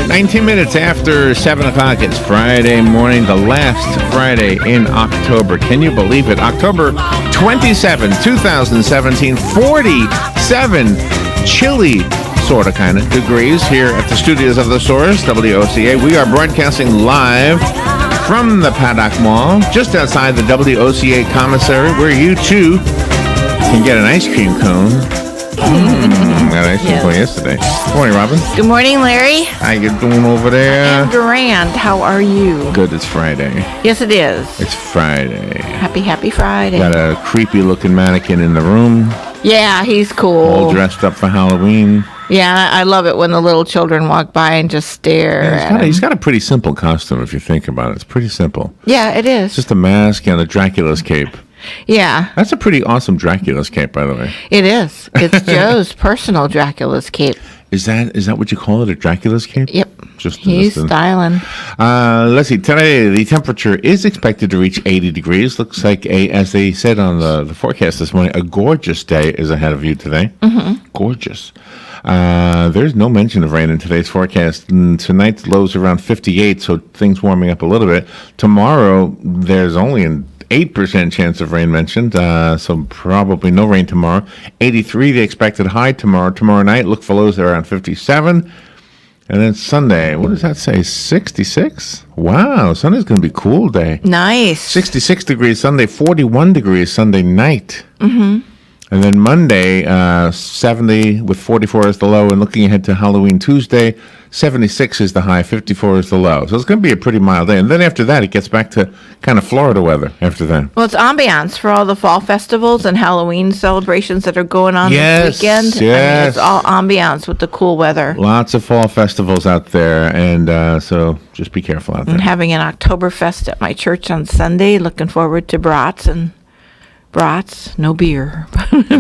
right, 19 minutes after 7 o'clock. It's Friday morning, the last Friday in October. Can you believe it? October 27, 2017, 47 chilly, sort of, kind of, degrees here at the studios of The Source, WOCA. We are broadcasting live from the Paddock Mall, just outside the WOCA commissary, where you, too, can get an ice cream cone. Got ice cream cone yesterday. Good morning, Robin. Good morning, Larry. How you doing over there? I'm grand. How are you? Good. It's Friday. Yes, it is. It's Friday. Happy Friday. Got a creepy-looking mannequin in the room. Yeah, he's cool. All dressed up for Halloween. Yeah, I love it when the little children walk by and just stare at him. He's got a pretty simple costume, if you think about it. It's pretty simple. Yeah, it is. Just a mask and a Dracula's cape. Yeah. That's a pretty awesome Dracula's cape, by the way. It is. It's Joe's personal Dracula's cape. Is that what you call it, a Dracula's cape? Yep. He's styling. Let's see. Today, the temperature is expected to reach 80 degrees. Looks like, as they said on the forecast this morning, a gorgeous day is ahead of you today. Mm-hmm. Gorgeous. There's no mention of rain in today's forecast. And tonight's low's around 58, so things warming up a little bit. Tomorrow, there's only an 8% chance of rain mentioned, so probably no rain tomorrow. 83, the expected high tomorrow. Tomorrow night, look for lows around 57. And then Sunday, what does that say? 66? Wow, Sunday's going to be a cool day. Nice. 66 degrees Sunday, 41 degrees Sunday night. Mm-hmm. And then Monday, 70 with 44 as the low. And looking ahead to Halloween Tuesday, 76 is the high, 54 is the low. So it's going to be a pretty mild day. And then after that, it gets back to kind of Florida weather after that. Well, it's ambiance for all the fall festivals and Halloween celebrations that are going on this weekend. Yes. I mean, it's all ambiance with the cool weather. Lots of fall festivals out there. And so just be careful out there. I'm having an Oktoberfest at my church on Sunday. Looking forward to brats, no beer.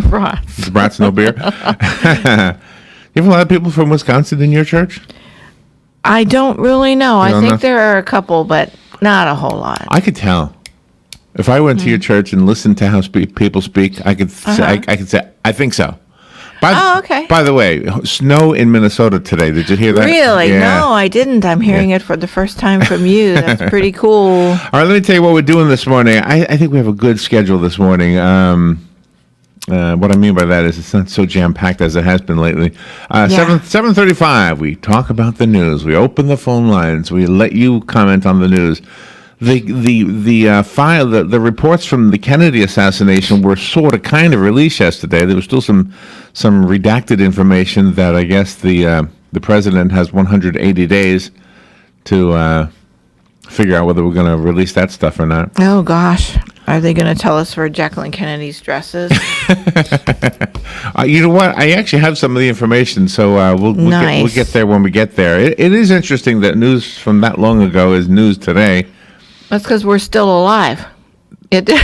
Brats. Brats, no beer. You have a lot of people from Wisconsin in your church? I don't really know. I think there are a couple, but not a whole lot. I could tell. If I went to your church and listened to how people speak, I could say, I think so. Okay. By the way, snow in Minnesota today. Did you hear that? Really? Yeah. No, I didn't. I'm hearing it for the first time from you. That's pretty cool. All right, let me tell you what we're doing this morning. I think we have a good schedule this morning. What I mean by that is it's not so jam-packed as it has been lately. 7:35, we talk about the news. We open the phone lines. We let you comment on the news. The reports from the Kennedy assassination were sort of kind of released yesterday. There was still some redacted information that I guess the president has 180 days to figure out whether we're going to release that stuff or not. Oh gosh, are they going to tell us where Jacqueline Kennedy's dress is? You know what? I actually have some of the information, so we'll get there when we get there. It is interesting that news from that long ago is news today. That's because we're still alive. I don't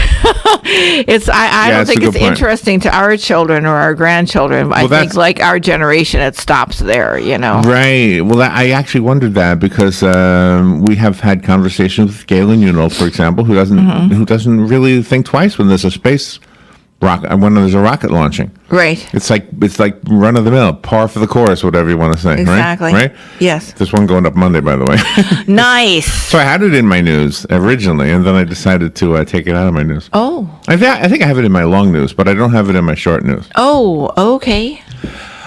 think it's interesting to our children or our grandchildren. I think like our generation, it stops there, you know. Right. Well, I actually wondered that because we have had conversations with Galen, Unold, for example, who doesn't really think twice when there's a space rocket, when there's a rocket launching. Right. It's like run of the mill, par for the course, whatever you want to say. Exactly. Right? Yes. There's one going up Monday, by the way. Nice. So I had it in my news originally, and then I decided to take it out of my news. Oh. I think I have it in my long news, but I don't have it in my short news. Oh, okay.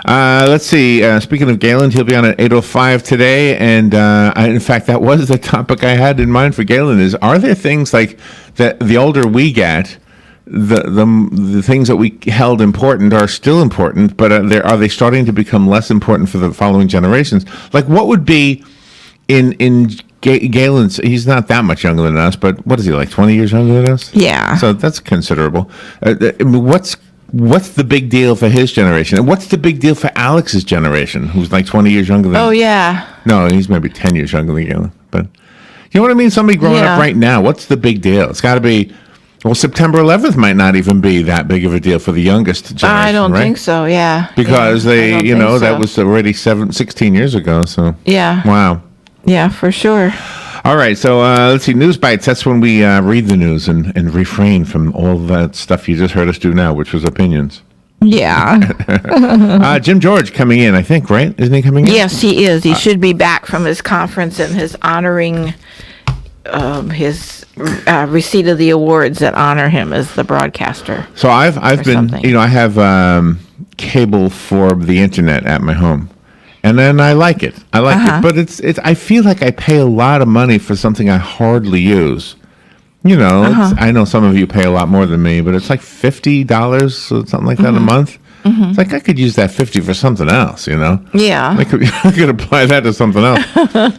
Let's see. Speaking of Galen, he'll be on at 8:05 today, and in fact, that was the topic I had in mind for Galen. Are there things like that? The older we get, the things that we held important are still important, but are they starting to become less important for the following generations? Like, what would be in Galen's? He's not that much younger than us, but what is he, like 20 years younger than us? Yeah. So that's considerable. What's the big deal for his generation? And what's the big deal for Alex's generation, who's like 20 years younger than Oh, yeah. No, he's maybe 10 years younger than Galen. But you know what I mean? Somebody growing up right now, what's the big deal? It's got to be... Well, September 11th might not even be that big of a deal for the youngest generation, I don't think so, yeah. Because that was already 16 years ago, so. Yeah. Wow. Yeah, for sure. All right, so let's see, News Bites. That's when we read the news and refrain from all that stuff you just heard us do now, which was opinions. Yeah. Jim George coming in, I think, right? Isn't he coming in? Yes, he is. He should be back from his conference and his honoring his receipt of the awards that honor him as the broadcaster. So I've been, something. I have cable for the internet at my home, and then I like it. I like it, but it's. I feel like I pay a lot of money for something I hardly use. I know some of you pay a lot more than me, but it's like $50, something like that a month. It's like I could use that 50 for something else, Yeah. I could apply that to something else.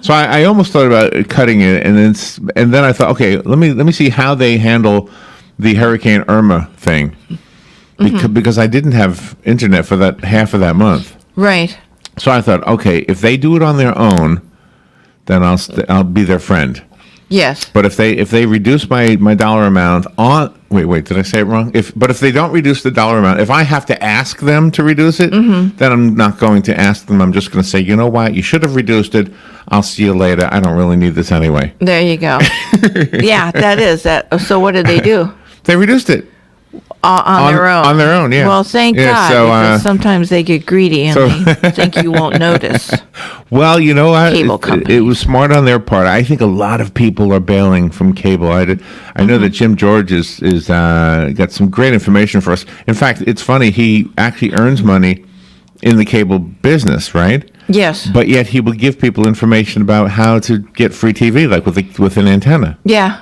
So I almost thought about cutting it, and then I thought, okay, let me see how they handle the Hurricane Irma thing, because I didn't have internet for that half of that month. Right. So I thought, okay, if they do it on their own, then I'll be their friend. Yes. But if they reduce my dollar amount on wait, did I say it wrong? If they don't reduce the dollar amount, if I have to ask them to reduce it, then I'm not going to ask them. I'm just going to say, you know what, you should have reduced it. I'll see you later. I don't really need this anyway. There you go. Yeah, that is that. So what did they do? They reduced it. On their own. On their own, yeah. Well, thank God, because sometimes they get greedy and they think you won't notice. Well, you know what? Cable company. It was smart on their part. I think a lot of people are bailing from cable. I know that Jim George is got some great information for us. In fact, it's funny. He actually earns money in the cable business, right? Yes. But yet he will give people information about how to get free TV, like with an antenna. Yeah.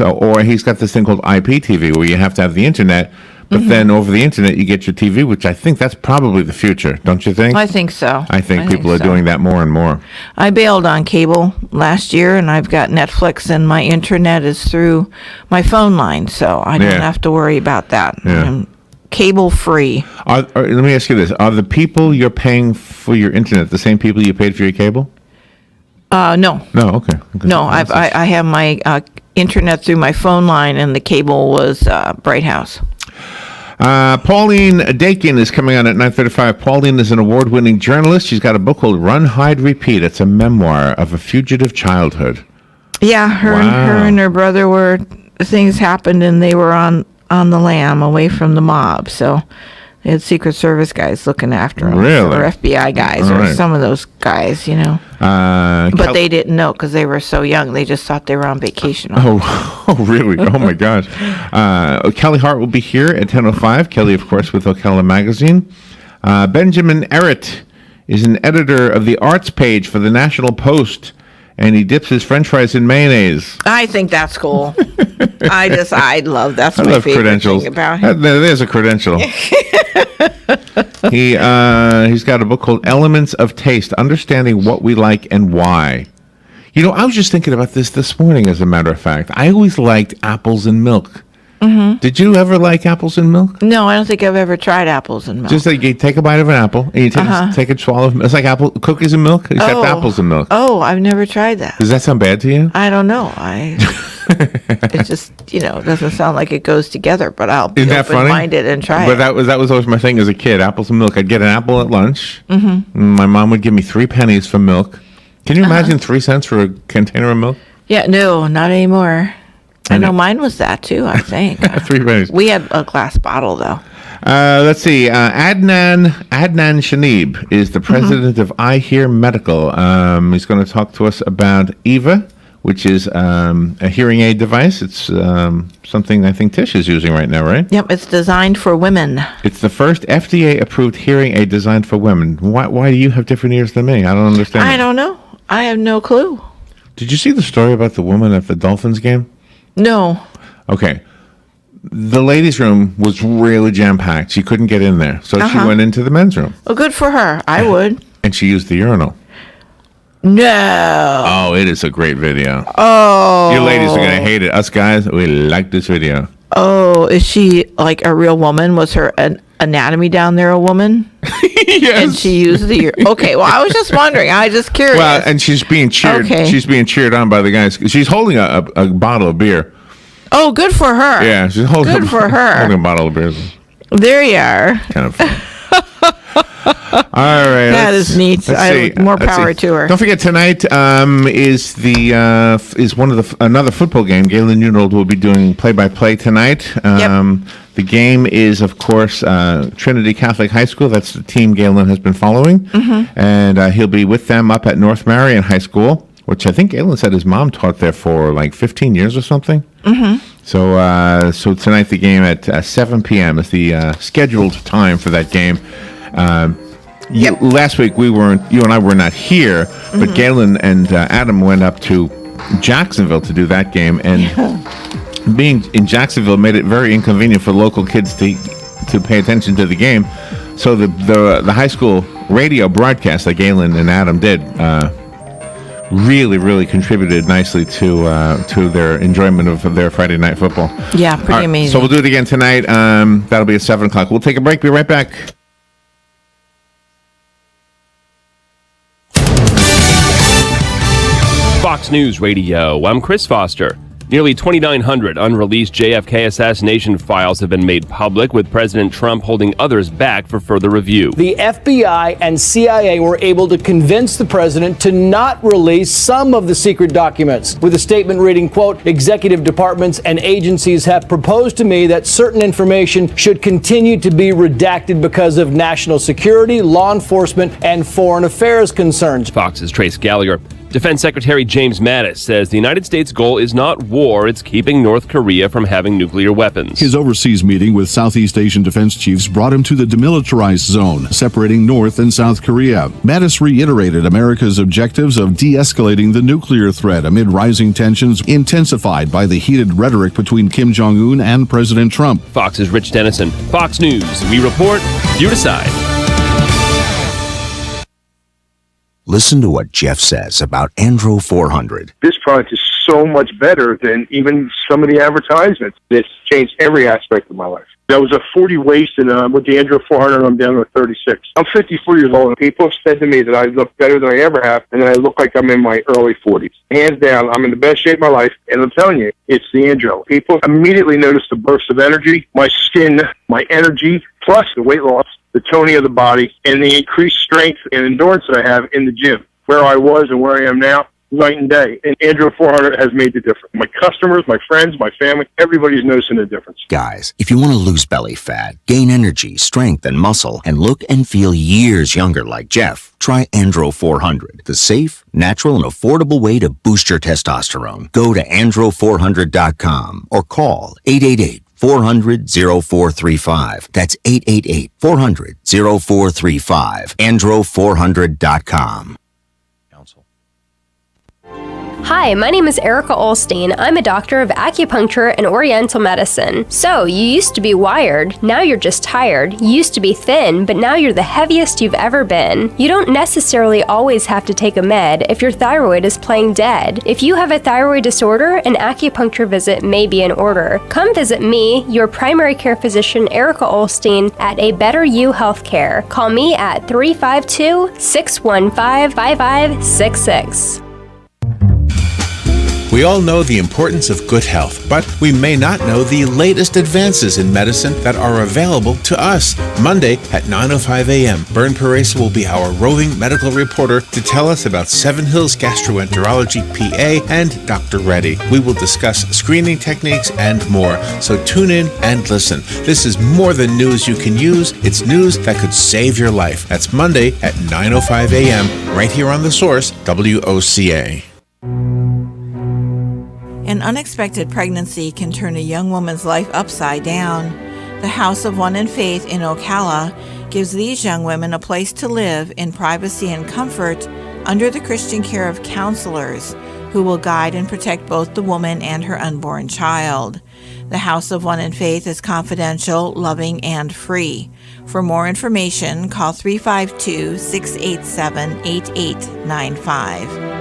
Or he's got this thing called IPTV where you have to have the internet, but then over the internet you get your TV, which I think that's probably the future, don't you think? I think so. I think people are doing that more and more. I bailed on cable last year, and I've got Netflix, and my internet is through my phone line, so I don't have to worry about that. Yeah. I'm cable free. Let me ask you this. Are the people you're paying for your internet the same people you paid for your cable? No. No, okay. No, I have my internet through my phone line, and the cable was Bright House. Pauline Dakin is coming on at 9:35. Pauline is an award-winning journalist. She's got a book called Run, Hide, Repeat. It's a memoir of a fugitive childhood. Yeah, her and her brother things happened, and they were on the lam away from the mob. So they had Secret Service guys looking after them. Really? Or FBI guys, All or right. some of those guys, But they didn't know because they were so young. They just thought they were on vacation. Oh, really? Oh, my gosh. Kelly Hart will be here at 10:05. Kelly, of course, with Ocala Magazine. Benjamin Errett is an editor of the arts page for the National Post, and he dips his French fries in mayonnaise. I think that's cool. I love that's I my love favorite credentials. thing about him. There's a credential. He's got a book called Elements of Taste: Understanding What We Like and Why. I was just thinking about this morning, as a matter of fact. I always liked apples and milk. Mm-hmm. Did you ever like apples and milk? No, I don't think I've ever tried apples and milk. Just like you take a bite of an apple and you take a swallow of it's like cookies and milk, except apples and milk. Oh, I've never tried that. Does that sound bad to you? I don't know. It just, doesn't sound like it goes together, but I'll be open-minded and try But it. that was always my thing as a kid, apples and milk. I'd get an apple at lunch. Mm-hmm. And my mom would give me 3 pennies for milk. Can you imagine 3 cents for a container of milk? Yeah, no, not anymore. I know mine was that too, I think. 3 pennies. We had a glass bottle, though. Let's see. Adnan Shanib is the president of I Hear Medical. He's going to talk to us about EVA, which is a hearing aid device. It's something I think Tish is using right now, right? Yep, it's designed for women. It's the first FDA-approved hearing aid designed for women. Why do you have different ears than me? I don't understand. I don't know. I have no clue. Did you see the story about the woman at the Dolphins game? No. Okay. The ladies' room was really jam-packed. She couldn't get in there. So she went into the men's room. Well, good for her. I would. And she used the urinal. No. Oh, it is a great video. Oh. You ladies are going to hate it. Us guys, we like this video. Oh, is she like a real woman? Was her anatomy down there a woman? Yes. And she used the... Okay, well, I was just wondering. I was just curious. Well, and she's being cheered. Okay. She's being cheered on by the guys. She's holding a bottle of beer. Oh, good for her. Yeah, she's holding Good for her. holding a bottle of beer. There you are. Kind of fun. right. That is neat. More power to her. Don't forget tonight is another football game. Galen Unold will be doing play-by-play tonight. The game is, of course, Trinity Catholic High School. That's the team Galen has been following, and he'll be with them up at North Marion High School, which I think Galen said his mom taught there for like 15 years or something. So tonight the game at 7 p.m. is the scheduled time for that game. Last week you and I were not here, but Galen and Adam went up to Jacksonville to do that game, and being in Jacksonville made it very inconvenient for local kids to pay attention to the game. So the high school radio broadcast that Galen and Adam did really contributed nicely to their enjoyment of their Friday night football. Yeah, pretty amazing. So we'll do it again tonight. That'll be at 7 o'clock. We'll take a break. Be right back. Fox News Radio. I'm Chris Foster. Nearly 2,900 unreleased JFK assassination files have been made public, with President Trump holding others back for further review. The FBI and CIA were able to convince the president to not release some of the secret documents, with a statement reading, quote, "Executive departments and agencies have proposed to me that certain information should continue to be redacted because of national security, law enforcement, and foreign affairs concerns." Fox's Trace Gallagher. Defense Secretary James Mattis says the United States' goal is not war, it's keeping North Korea from having nuclear weapons. His overseas meeting with Southeast Asian defense chiefs brought him to the demilitarized zone, separating North and South Korea. Mattis reiterated America's objectives of de-escalating the nuclear threat amid rising tensions intensified by the heated rhetoric between Kim Jong-un and President Trump. Fox's Rich Dennison. Fox News. We report, you decide. Listen to what Jeff says about Andro 400. This product is so much better than even some of the advertisements. It's changed every aspect of my life. I was a 40 waist, and with the Andro 400, I'm down to 36. I'm 54 years old, and people have said to me that I look better than I ever have, and that I look like I'm in my early 40s. Hands down, I'm in the best shape of my life, and I'm telling you, it's the Andro. People immediately notice the burst of energy, my skin, my energy, plus the weight loss, the toning of the body, and the increased strength and endurance that I have in the gym. Where I was and where I am now, night and day. And Andro 400 has made the difference. My customers, my friends, my family, everybody's noticing the difference. Guys, if you want to lose belly fat, gain energy, strength, and muscle, and look and feel years younger like Jeff, try Andro 400, the safe, natural, and affordable way to boost your testosterone. Go to andro400.com or call 888-400-0435. That's 888-400-0435. Andro400.com. Hi, my name is Erica Olstein. I'm a doctor of acupuncture and oriental medicine. So, you used to be wired, now you're just tired. You used to be thin, but now you're the heaviest you've ever been. You don't necessarily always have to take a med if your thyroid is playing dead. If you have a thyroid disorder, an acupuncture visit may be in order. Come visit me, your primary care physician, Erica Olstein, at A Better You Healthcare. Call me at 352-615-5566. We all know the importance of good health, but we may not know the latest advances in medicine that are available to us. Monday at 9:05 a.m., Bern Perez will be our roving medical reporter to tell us about Seven Hills Gastroenterology PA and Dr. Reddy. We will discuss screening techniques and more, so tune in and listen. This is more than news you can use. It's news that could save your life. That's Monday at 9:05 a.m., right here on The Source, WOCA. An unexpected pregnancy can turn a young woman's life upside down. The House of One in Faith in Ocala gives these young women a place to live in privacy and comfort under the Christian care of counselors who will guide and protect both the woman and her unborn child. The House of One in Faith is confidential, loving, and free. For more information, call 352-687-8895.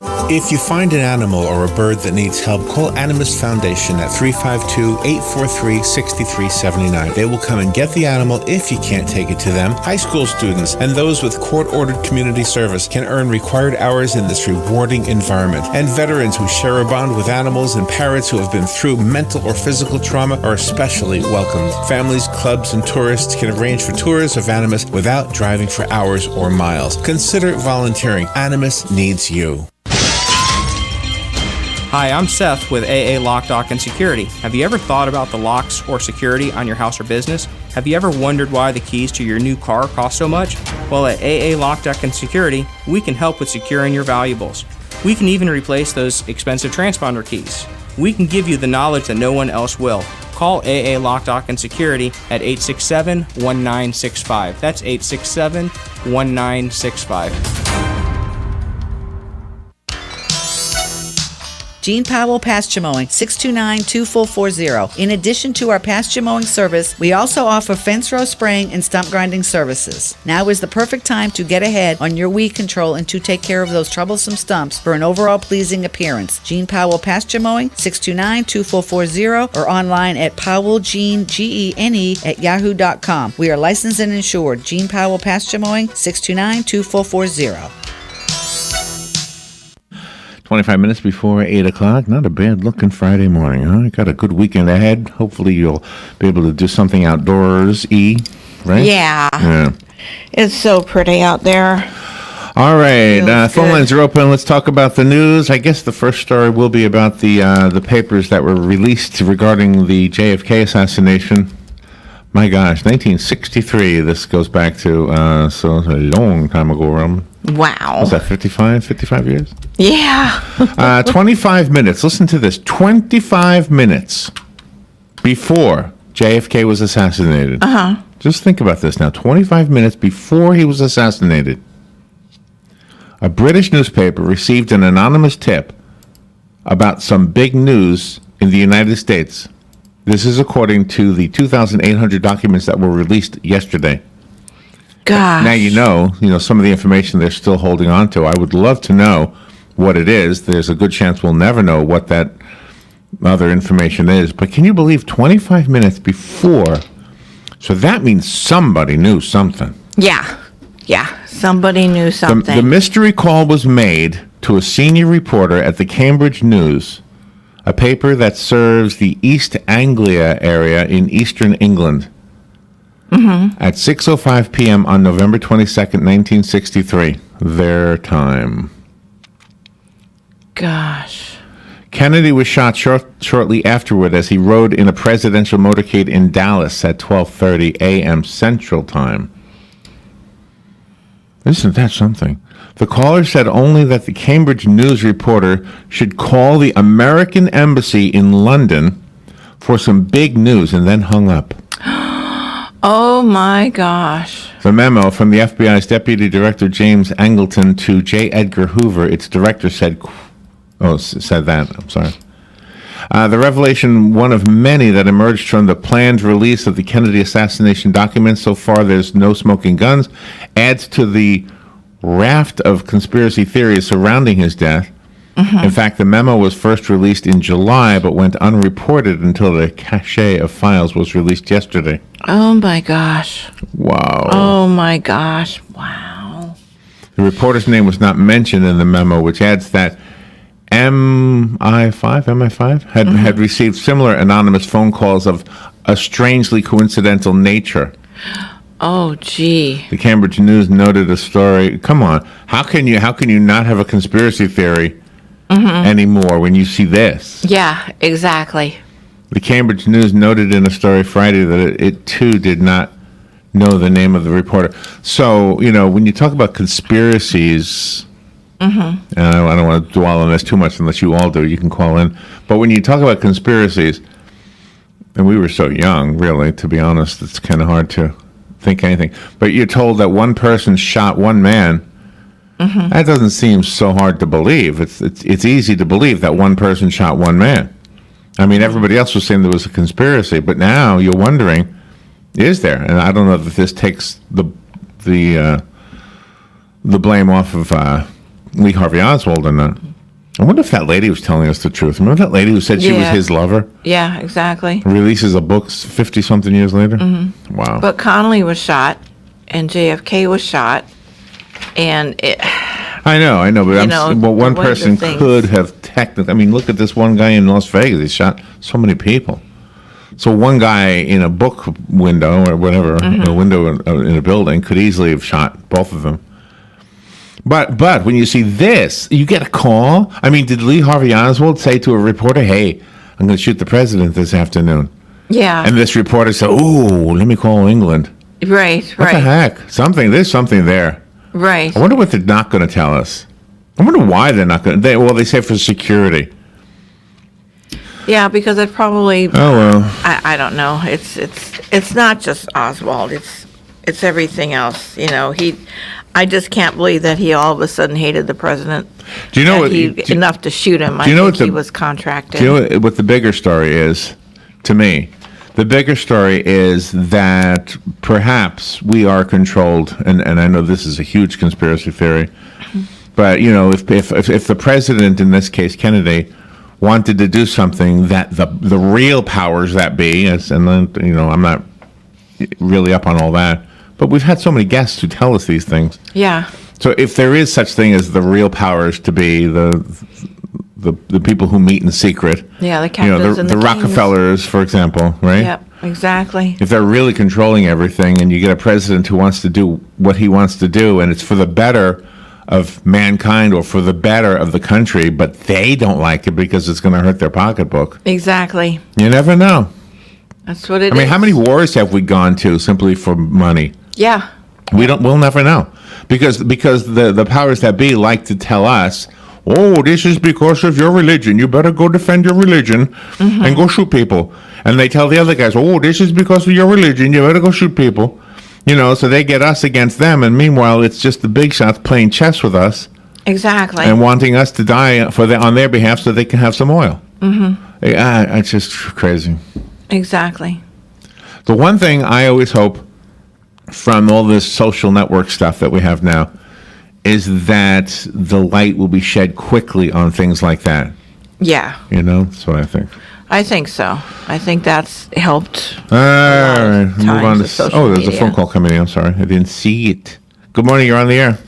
If you find an animal or a bird that needs help, call Animist Foundation at 352-843-6379. They will come and get the animal if you can't take it to them. High school students and those with court-ordered community service can earn required hours in this rewarding environment. And veterans who share a bond with animals and parents who have been through mental or physical trauma are especially welcomed. Families, clubs, and tourists can arrange for tours of Animist without driving for hours or miles. Consider volunteering. Animist needs you. Hi, I'm Seth with AA Lock, Dock, and Security. Have you ever thought about the locks or security on your house or business? Have you ever wondered why the keys to your new car cost so much? Well, at AA Lock, Dock, and Security, we can help with securing your valuables. We can even replace those expensive transponder keys. We can give you the knowledge that no one else will. Call AA Lock, Dock, and Security at 867-1965. That's 867-1965. Gene Powell Pasture Mowing, 629-2440. In addition to our pasture mowing service, we also offer fence row spraying and stump grinding services. Now is the perfect time to get ahead on your weed control and to take care of those troublesome stumps for an overall pleasing appearance. Gene Powell Pasture Mowing, 629-2440, or online at powellgene@yahoo.com. We are licensed and insured. Gene Powell Pasture Mowing, 629-2440. 25 minutes before 8 o'clock. Not a bad-looking Friday morning, huh? Got a good weekend ahead. Hopefully you'll be able to do something outdoors-y, right? Yeah. It's so pretty out there. All right. Phone lines are open. Let's talk about the news. I guess the first story will be about the papers that were released regarding the JFK assassination. My gosh, 1963. This goes back to, so a long time ago. Wow. Was that 55 years? Yeah. 25 minutes. Listen to this. 25 minutes before JFK was assassinated. Just think about this now. 25 minutes before he was assassinated, a British newspaper received an anonymous tip about some big news in the United States. This is according to the 2,800 documents that were released yesterday. Gosh. Now you know some of the information they're still holding on to. I would love to know what it is. There's a good chance we'll never know what that other information is. But can you believe 25 minutes before? So that means somebody knew something. Yeah. Somebody knew something. The mystery call was made to a senior reporter at the Cambridge News, a paper that serves the East Anglia area in eastern England. At 6:05 p.m. on November 22nd, 1963, their time. Gosh. Kennedy was shot shortly afterward as he rode in a presidential motorcade in Dallas at 12:30 a.m. Central Time. Isn't that something? The caller said only that the Cambridge News reporter should call the American Embassy in London for some big news and then hung up. Oh my gosh. The memo from the FBI's Deputy Director James Angleton to J. Edgar Hoover, its director, said that. I'm sorry. The revelation, one of many that emerged from the planned release of the Kennedy assassination documents. So far, there's no smoking guns, adds to the raft of conspiracy theories surrounding his death. In fact, the memo was first released in July, but went unreported until the cache of files was released yesterday. Oh my gosh. Wow. Oh my gosh. Wow. The reporter's name was not mentioned in the memo, which adds that MI5 had received similar anonymous phone calls of a strangely coincidental nature. Oh, gee. The Cambridge News noted a story. Come on, how can you not have a conspiracy theory anymore when you see this? Yeah, exactly. The Cambridge News noted in a story Friday that it too did not know the name of the reporter. So, when you talk about conspiracies, and I don't want to dwell on this too much unless you all do, you can call in. But when you talk about conspiracies, and we were so young, really, to be honest, it's kind of hard to think anything. But you're told that one person shot one man. That doesn't seem so hard to believe. It's easy to believe that one person shot one man. I mean, everybody else was saying there was a conspiracy, but now you're wondering, is there? And I don't know if this takes the blame off of Lee Harvey Oswald or not. I wonder if that lady was telling us the truth. Remember that lady who said she was Yeah. his lover? Yeah, exactly. Releases a book 50-something years later? Mm-hmm. Wow. But Connolly was shot, and JFK was shot, and I know, but well, one what are the person things? could have technically. I mean, look at this one guy in Las Vegas. He shot so many people. So one guy in a book window or whatever, a window in a building, could easily have shot both of them. But when you see this, you get a call. I mean, did Lee Harvey Oswald say to a reporter, "Hey, I'm going to shoot the president this afternoon"? yeah, And this reporter said, "Oh, let me call England." right, What the heck? There's something there. right. I wonder what they're not going to tell us. I wonder why they're not going to. They say for security. Yeah, because it probably. Oh well. I don't know. It's not just Oswald. It's everything else. I just can't believe that he all of a sudden hated the president. Do you know what? Enough to shoot him? I you know think what he was contracted. Do you know what the bigger story is? To me, the bigger story is that perhaps we are controlled, and I know this is a huge conspiracy theory, but if the president, in this case Kennedy, wanted to do something that the real powers that be, and then I'm not really up on all that, but we've had so many guests who tell us these things. Yeah. So if there is such thing as the real powers to be, the people who meet in secret, Yeah, the captains and the kings. Rockefellers, for example, right? Yep, exactly. If they're really controlling everything, and you get a president who wants to do what he wants to do, and it's for the better of mankind or for the better of the country, but they don't like it because it's going to hurt their pocketbook. Exactly. You never know. That's what it is. I mean, how many wars have we gone to simply for money? Yeah. We'll never know. Because the powers that be like to tell us, "Oh, this is because of your religion. You better go defend your religion and go shoot people." And they tell the other guys, "Oh, this is because of your religion. You better go shoot people." So they get us against them, and meanwhile, it's just the big shots playing chess with us Exactly. and wanting us to die on their behalf so they can have some oil. It's just crazy. Exactly. The one thing I always hope from all this social network stuff that we have now is that the light will be shed quickly on things like that. Yeah. That's what I think. I think so. I think that's helped. All right, move times on with to. social There's a media. phone call coming in. I'm sorry, I didn't see it. Good morning. You're on the air.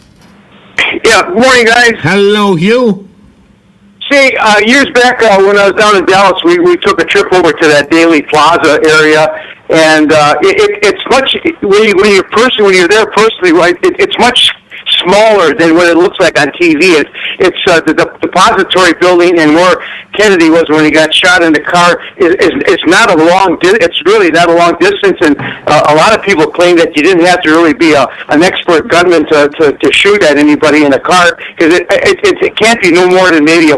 Yeah, good morning, guys. Hello, Hugh. See, years back when I was down in Dallas, we took a trip over to that Daily Plaza area, and it's much when you're there personally, right? It's much smaller than what it looks like on TV. It's the depository building, and where Kennedy was when he got shot in the car. It's not a long. It's really not a long distance, and a lot of people claim that you didn't have to really be an expert gunman to shoot at anybody in a car, because it can't be no more than maybe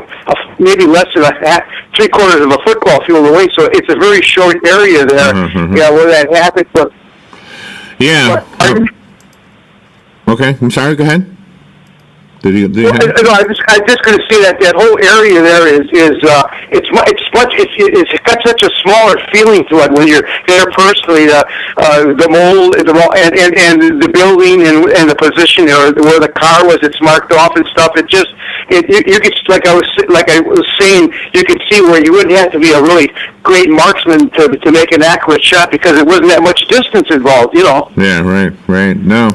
less than three-quarters of a football field away. So it's a very short area there. Yeah, where that happened. But Yeah. Okay, I'm sorry. Go ahead. Did you No, I'm just going to say that whole area there it's got such a smaller feeling to it when you're there personally. The mold, and the building and the position where the car was, it's marked off and stuff. You could, like I was saying, you could see where you wouldn't have to be a really great marksman to make an accurate shot, because it wasn't that much distance involved. Yeah. Right. No.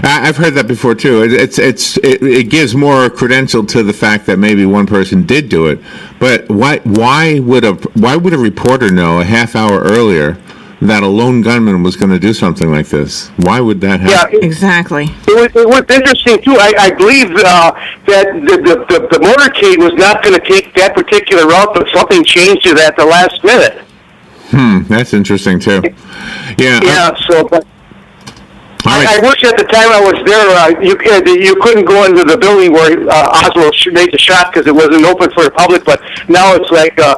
I've heard that before too. It gives more credential to the fact that maybe one person did do it, but why would a reporter know a half hour earlier that a lone gunman was going to do something like this? Why would that happen? Yeah, Exactly. It was interesting too. I believe that the motorcade was not going to take that particular route, but something changed it at the last minute. That's interesting too. Yeah. Yeah. But Right. I wish at the time I was there, you couldn't go into the building where Oswald made the shot because it wasn't open for the public. But now it's like a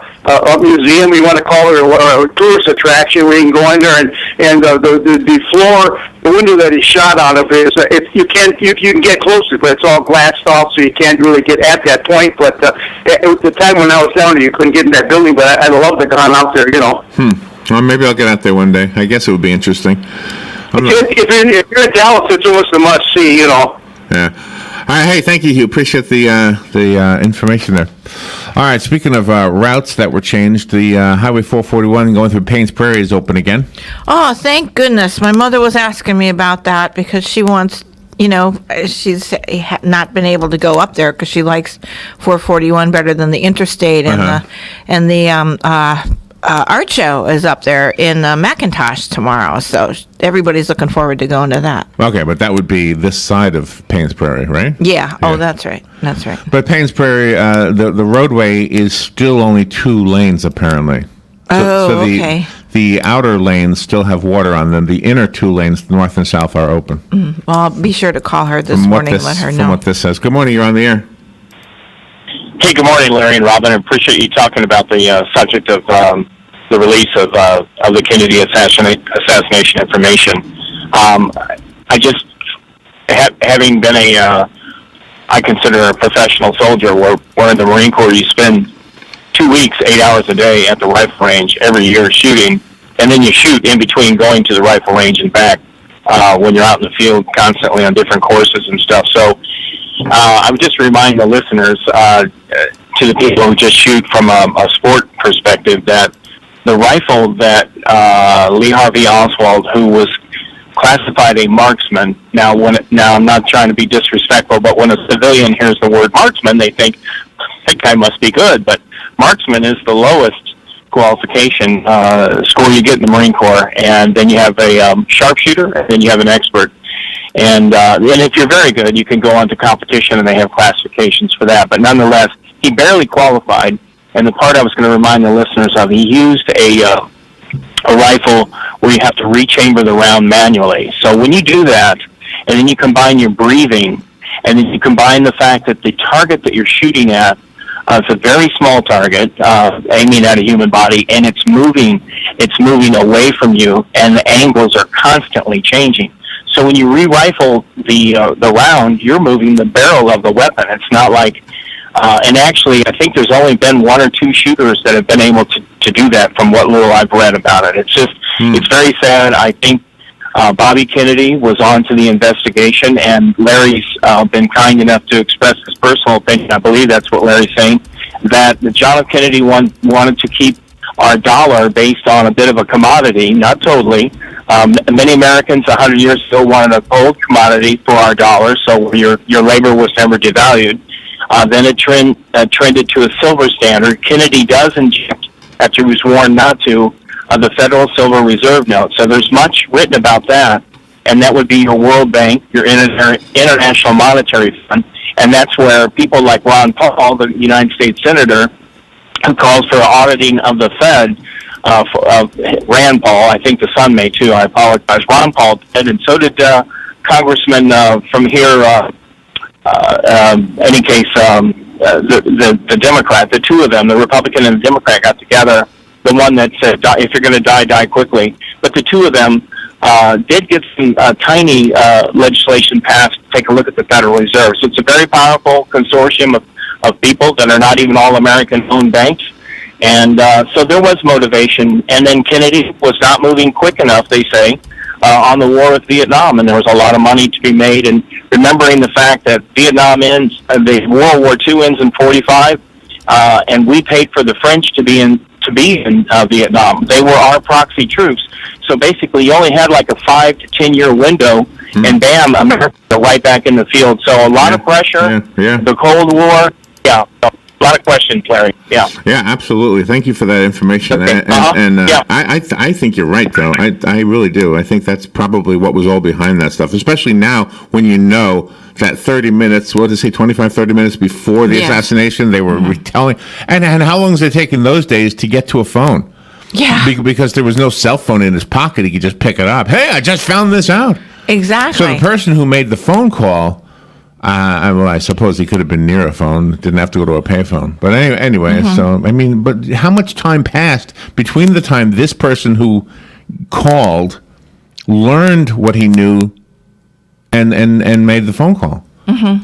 museum, you want to call it, or a tourist attraction where you can go in there and the floor, the window that he shot out of is you can get closer, but it's all glassed off, so you can't really get at that point. But at the time when I was down there, you couldn't get in that building. But I'd love to have gone out there, Well, maybe I'll get out there one day. I guess it would be interesting. If you're in Dallas, it's almost a must-see, Yeah. right, hey, thank you, Hugh. Appreciate the information there. All right, speaking of routes that were changed, the Highway 441 going through Paynes Prairie is open again. Oh, thank goodness. My mother was asking me about that because she wants, she's not been able to go up there because she likes 441 better than the interstate, and the art show is up there in McIntosh tomorrow, so everybody's looking forward to going to that. Okay, but that would be this side of Paynes Prairie, right? Yeah. Oh, that's right. That's right. But Paynes Prairie, the roadway is still only 2 lanes, apparently. Okay. The outer lanes still have water on them. The inner 2 lanes, north and south, are open. Well, I'll be sure to call her this morning and let her know. From what this says. Good morning. You're on the air. Hey, good morning, Larry and Robin. I appreciate you talking about the subject of the release of the Kennedy assassination information. I just, having been I consider a professional soldier, where in the Marine Corps you spend 2 weeks, 8 hours a day at the rifle range every year shooting, and then you shoot in between going to the rifle range and back when you're out in the field constantly on different courses and stuff. So I would just remind the listeners, to the people who just shoot from a sport perspective, that the rifle that Lee Harvey Oswald, who was classified a marksman, now I'm not trying to be disrespectful, but when a civilian hears the word marksman, they think that guy must be good. But marksman is the lowest qualification score you get in the Marine Corps, and then you have a sharpshooter, and then you have an expert. And if you're very good, you can go on to competition, and they have classifications for that. But nonetheless, he barely qualified. And the part I was going to remind the listeners of, he used a rifle where you have to rechamber the round manually. So when you do that, and then you combine your breathing, and then you combine the fact that the target that you're shooting at is a very small target, aiming at a human body, and it's moving away from you, and the angles are constantly changing. So when you re-rifle the round, you're moving the barrel of the weapon. It's not like, and actually, I think there's only been 1 or 2 shooters that have been able to do that from what little I've read about it. It's just, it's very sad. I think Bobby Kennedy was on to the investigation, and Larry's been kind enough to express his personal opinion. I believe that's what Larry's saying, that John F. Kennedy wanted to keep our dollar based on a bit of a commodity, not totally. Many Americans 100 years ago wanted a gold commodity for our dollar, so your labor was never devalued. Then it trended to a silver standard. Kennedy does inject, after he was warned not to, the Federal Silver Reserve note. So there's much written about that, and that would be your World Bank, your International Monetary Fund, and that's where people like Ron Paul, the United States Senator, who calls for auditing of the Fed, Rand Paul, I think the son may too, I apologize, Ron Paul did, and so did Congressman from here, any case, the Democrat, the two of them, the Republican and the Democrat, got together. The one that said, if you're going to die, die quickly. But the two of them did get some tiny legislation passed to take a look at the Federal Reserve. So it's a very powerful consortium of people that are not even all American-owned banks. And so there was motivation. And then Kennedy was not moving quick enough, they say, on the war with Vietnam, and there was a lot of money to be made. And remembering the fact that Vietnam ends, the World War II ends in 45, and we paid for the French to be in Vietnam. They were our proxy troops. So basically, you only had like a 5 to 10 year window, and bam, America right back in the field. So a lot of pressure. The Cold War, a lot of questions, Larry. Yeah, absolutely. Thank you for that information. Okay. I think you're right, though. I really do. I think that's probably what was all behind that stuff, especially now when you know that 30 minutes, what did they say, 25, 30 minutes before the assassination, they were retelling. And how long does it take in those days to get to a phone? Yeah. Because there was no cell phone in his pocket. He could just pick it up. Hey, I just found this out. Exactly. So the person who made the phone call, I suppose he could have been near a phone, didn't have to go to a payphone. But anyway, so, I mean, but how much time passed between the time this person who called learned what he knew and made the phone call?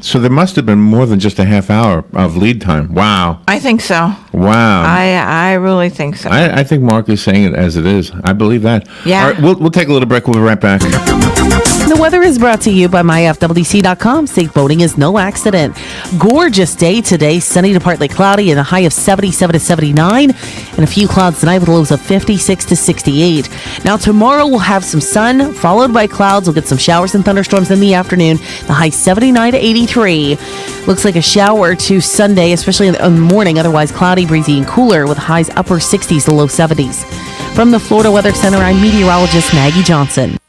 So there must have been more than just a half hour of lead time. Wow. I think so. Wow. I really think so. I think Mark is saying it as it is. I believe that. Yeah. All right, we'll take a little break. We'll be right back. The weather is brought to you by myfwc.com. Safe boating is no accident. Gorgeous day today. Sunny to partly cloudy and a high of 77 to 79. And a few clouds tonight with lows of 56 to 68. Now tomorrow we'll have some sun followed by clouds. We'll get some showers and thunderstorms in the afternoon. The high 79 to 83. Looks like a shower to Sunday, especially in the morning. Otherwise cloudy, breezy, and cooler with highs upper 60s to low 70s. From the Florida Weather Center, I'm meteorologist Maggie Johnson.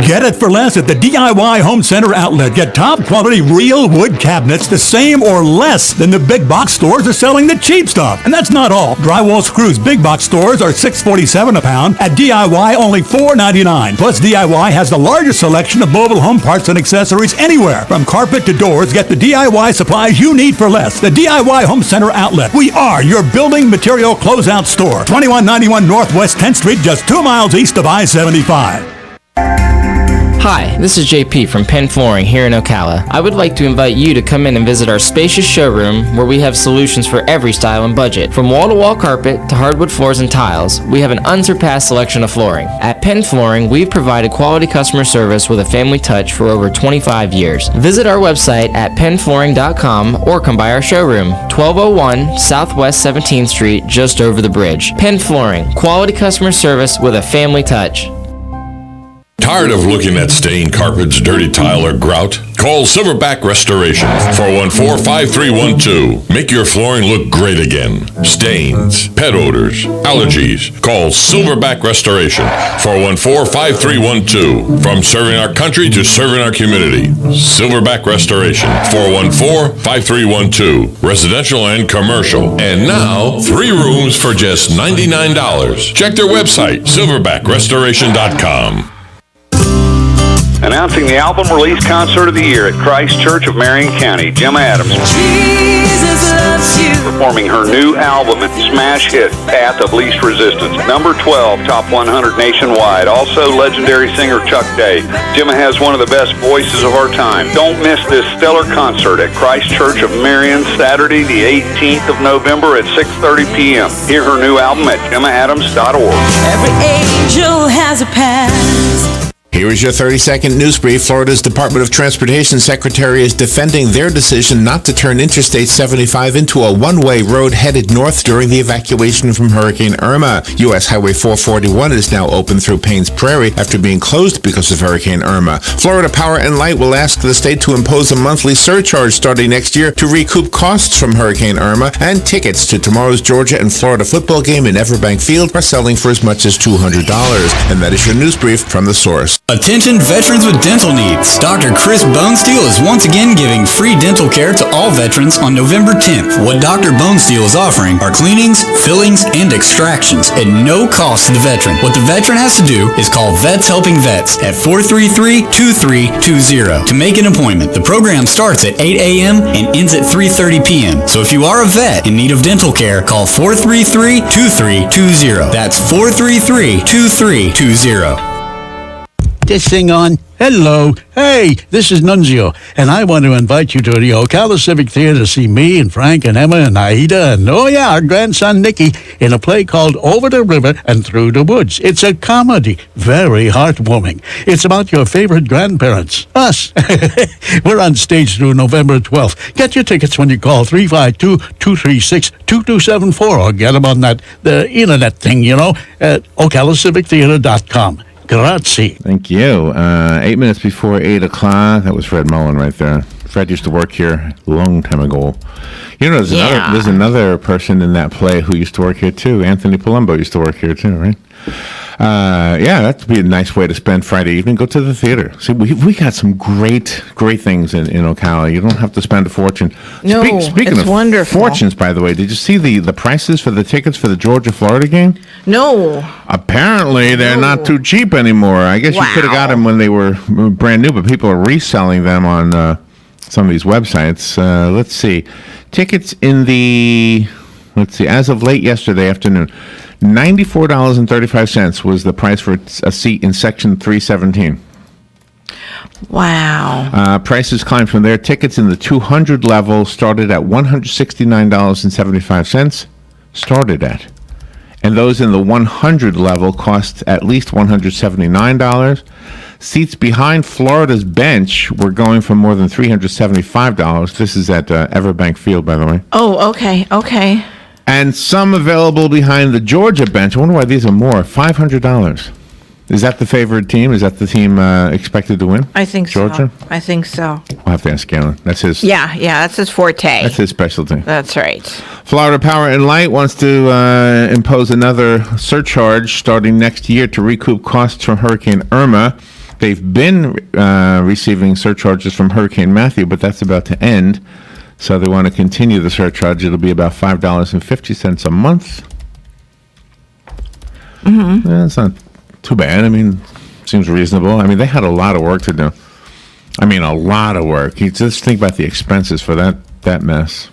Get it for less at the DIY Home Center outlet. Get top quality real wood cabinets the same or less than the big box stores are selling the cheap stuff. And that's not all. Drywall screws big box stores are $6.47 a pound. At DIY, only $4.99. Plus, DIY has the largest selection of mobile home parts and accessories anywhere. From carpet to doors, get the DIY supplies you need for less. The DIY Home Center outlet. We are your building material closeout store. 2191 Northwest 10th Street, just 2 miles east of I-75. Hi, this is JP from Penn Flooring here in Ocala. I would like to invite you to come in and visit our spacious showroom where we have solutions for every style and budget. From wall-to-wall carpet to hardwood floors and tiles, we have an unsurpassed selection of flooring. At Penn Flooring, we've provided quality customer service with a family touch for over 25 years. Visit our website at pennflooring.com or come by our showroom, 1201 Southwest 17th Street, just over the bridge. Penn Flooring, quality customer service with a family touch. Tired of looking at stained carpets, dirty tile, or grout? Call Silverback Restoration, 414-5312. Make your flooring look great again. Stains, pet odors, allergies. Call Silverback Restoration, 414-5312. From serving our country to serving our community. Silverback Restoration, 414-5312. Residential and commercial. And now, 3 rooms for just $99. Check their website, silverbackrestoration.com. Announcing the album release concert of the year at Christ Church of Marion County, Gemma Adams performing her new album and smash hit, Path of Least Resistance, number 12, top 100 nationwide. Also legendary singer Chuck Day. Gemma has one of the best voices of our time. Don't miss this stellar concert at Christ Church of Marion, Saturday the 18th of November at 6:30 p.m. Hear her new album at gemmaadams.org. Every angel has a past. Here is your 30-second news brief. Florida's Department of Transportation Secretary is defending their decision not to turn Interstate 75 into a one-way road headed north during the evacuation from Hurricane Irma. U.S. Highway 441 is now open through Paynes Prairie after being closed because of Hurricane Irma. Florida Power and Light will ask the state to impose a monthly surcharge starting next year to recoup costs from Hurricane Irma, and tickets to tomorrow's Georgia and Florida football game in Everbank Field are selling for as much as $200. And that is your news brief from The Source. Attention veterans with dental needs. Dr. Chris Bonesteel is once again giving free dental care to all veterans on November 10th. What Dr. Bonesteel is offering are cleanings, fillings, and extractions at no cost to the veteran. What the veteran has to do is call Vets Helping Vets at 433-2320 to make an appointment. The program starts at 8 a.m. and ends at 3:30 p.m. So if you are a vet in need of dental care, call 433-2320. That's 433-2320. This thing on? Hello. Hey, this is Nunzio, and I want to invite you to the Ocala Civic Theater to see me and Frank and Emma and Aida and, oh yeah, our grandson Nicky in a play called Over the River and Through the Woods. It's a comedy, very heartwarming. It's about your favorite grandparents, us. We're on stage through November 12th. Get your tickets when you call 352-236-2274 or get them on the internet thing, at OcalaCivicTheater.com. Grazie. Thank you. 8 minutes before 8 o'clock. That was Fred Mullen right there. Fred used to work here a long time ago. There's another person in that play who used to work here too. Anthony Palumbo used to work here too, right? That'd be a nice way to spend Friday evening. Go to the theater. See, we got some great things in Ocala. You don't have to spend a fortune. No, Speaking it's of wonderful. fortunes, by the way, did you see the prices for the tickets for the Georgia-Florida game? No. Apparently, they're not too cheap anymore. I guess you could have got them when they were brand new, but people are reselling them on some of these websites. Let's see. Tickets as of late yesterday afternoon, $94.35 was the price for a seat in Section 317. Wow. Prices climbed from there. Tickets in the 200 level started at $169.75. And those in the 100 level cost at least $179. Seats behind Florida's bench were going for more than $375. This is at Everbank Field, by the way. Oh, okay. And some available behind the Georgia bench. I wonder why these are more. $500. Is that the favored team? Is that the team expected to win? I think Georgia? so. I think so. We'll have to ask Galen. That's his. Yeah, that's his forte. That's his specialty. That's right. Florida Power and Light wants to impose another surcharge starting next year to recoup costs from Hurricane Irma. They've been receiving surcharges from Hurricane Matthew, but that's about to end. So they want to continue the surcharge. It'll be about $5.50 a month. Mm-hmm. That's not too bad. I mean, seems reasonable. I mean, they had a lot of work to do. I mean, a lot of work. You just think about the expenses for that mess.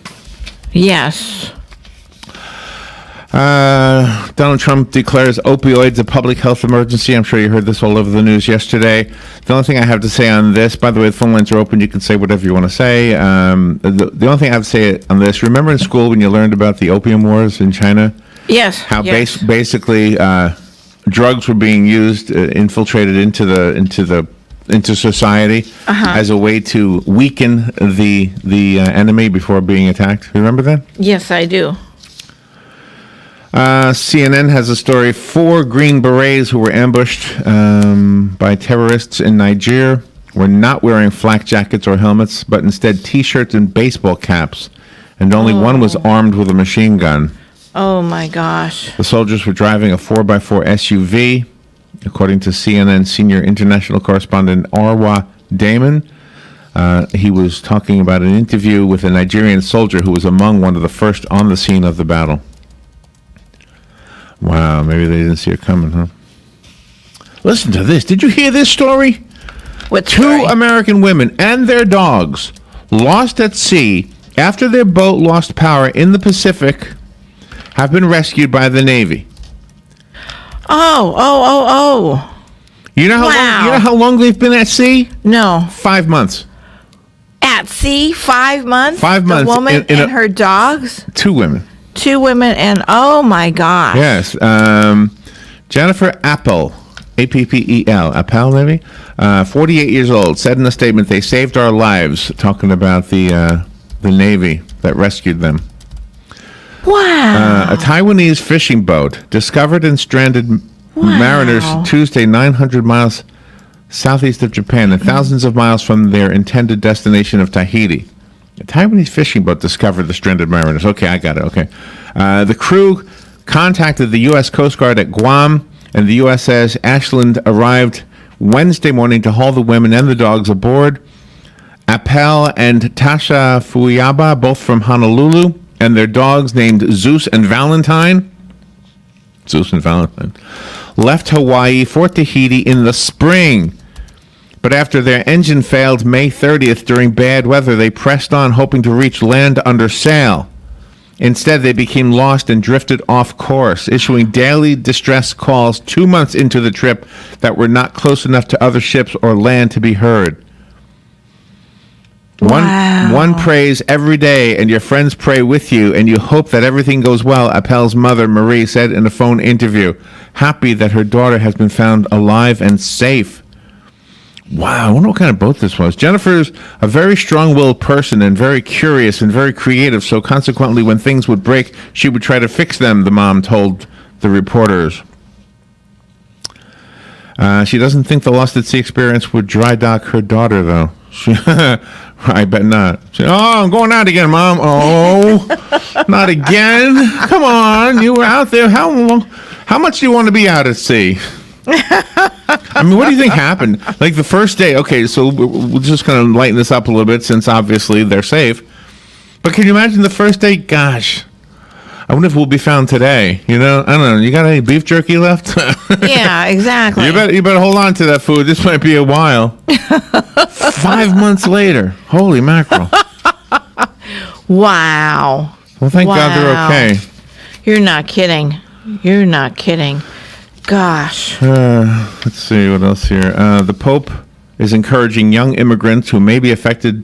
Yes. Donald Trump declares opioids a public health emergency. I'm sure you heard this all over the news yesterday. The only thing I have to say on this, by the way, the phone lines are open. You can say whatever you want to say. The only thing I have to say on this, remember in school when you learned about the opium wars in China? Yes. How yes. basically drugs were being used, infiltrated into society as a way to weaken the enemy before being attacked. Remember that? Yes, I do. CNN has a story. 4 Green Berets who were ambushed by terrorists in Niger were not wearing flak jackets or helmets, but instead T-shirts and baseball caps, and only one was armed with a machine gun. Oh, my gosh. The soldiers were driving a 4x4 SUV, according to CNN senior international correspondent Arwa Damon. He was talking about an interview with a Nigerian soldier who was among one of the first on the scene of the battle. Wow, maybe they didn't see it coming, huh? Listen to this. Did you hear this story? What story? 2 American women and their dogs lost at sea after their boat lost power in the Pacific have been rescued by the Navy. Oh. You know how long they've been at sea? No. 5 months. At sea? 5 months? 5 months. The woman and her dogs? 2 women. 2 women and, oh my gosh. Yes. Jennifer Appel, Appel, Appel maybe? 48 years old, said in a statement, they saved our lives, talking about the Navy that rescued them. Wow. A Taiwanese fishing boat discovered and stranded mariners Tuesday 900 miles southeast of Japan and thousands of miles from their intended destination of Tahiti. A Taiwanese fishing boat discovered the stranded mariners. Okay, I got it. Okay. The crew contacted the U.S. Coast Guard at Guam, and the USS Ashland arrived Wednesday morning to haul the women and the dogs aboard. Appel and Tasha Fuyaba, both from Honolulu, and their dogs named Zeus and Valentine, left Hawaii for Tahiti in the spring. But after their engine failed May 30th during bad weather, they pressed on, hoping to reach land under sail. Instead, they became lost and drifted off course, issuing daily distress calls 2 months into the trip that were not close enough to other ships or land to be heard. One prays every day, and your friends pray with you, and you hope that everything goes well, Appel's mother, Marie, said in a phone interview, happy that her daughter has been found alive and safe. Wow, I wonder what kind of boat this was. Jennifer's a very strong-willed person and very curious and very creative, so consequently when things would break, she would try to fix them, the mom told the reporters. She doesn't think the Lost at Sea experience would dry dock her daughter, though. I bet not. I'm going out again, Mom. Oh, not again. Come on, you were out there. How much do you want to be out at sea? I mean, what do you think happened? Like the first day, okay, so we're just going to lighten this up a little bit since obviously they're safe. But can you imagine the first day? Gosh, I wonder if we'll be found today. You know, I don't know. You got any beef jerky left? Yeah, exactly. You better hold on to that food. This might be a while. 5 months later. Holy mackerel. Wow. Well, thank God they're okay. You're not kidding. Gosh. Let's see what else here. The Pope is encouraging young immigrants who may be affected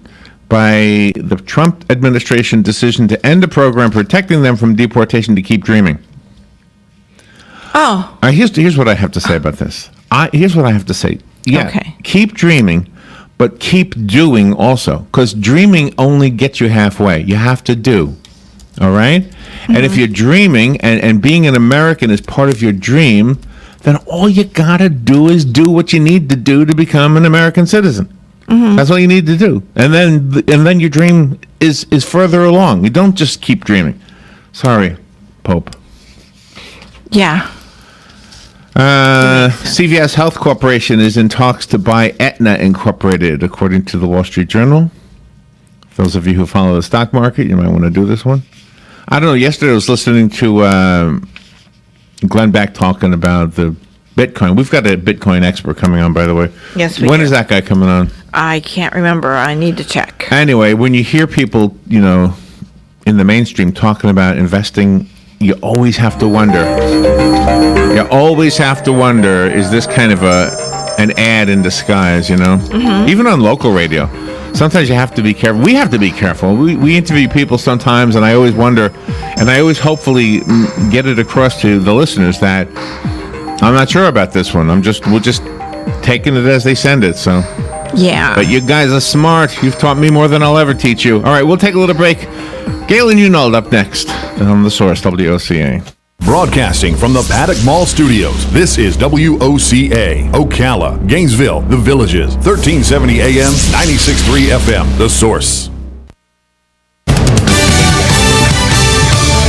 by the Trump administration decision to end a program protecting them from deportation to keep dreaming. Oh. Here's what I have to say about this. Here's what I have to say. keep dreaming, but keep doing also. Because dreaming only gets you halfway. You have to do. All right? And if you're dreaming and being an American is part of your dream, then all you got to do is do what you need to do to become an American citizen. That's all you need to do. And then your dream is further along. You don't just keep dreaming. Sorry, Pope. Yeah. CVS Health Corporation is in talks to buy Aetna Incorporated, according to the Wall Street Journal. Those of you who follow the stock market, you might want to do this one. I don't know. Yesterday I was listening to Glenn Beck talking about the Bitcoin. We've got a Bitcoin expert coming on, by the way. Yes, we When do. is that guy coming on? I can't remember. I need to check. Anyway, when you hear people, in the mainstream talking about investing, you always have to wonder. You always have to wonder, is this kind of an ad in disguise, Even on local radio. Sometimes you have to be careful. We have to be careful. We interview people sometimes, and I always wonder, and I always hopefully get it across to the listeners that I'm not sure about this one. We're just taking it as they send it, so. Yeah. But you guys are smart. You've taught me more than I'll ever teach you. All right, we'll take a little break. Galen Unold up next on The Source, WOCA. Broadcasting from the Paddock Mall Studios, this is WOCA, Ocala, Gainesville, The Villages, 1370 AM, 96.3 FM, The Source.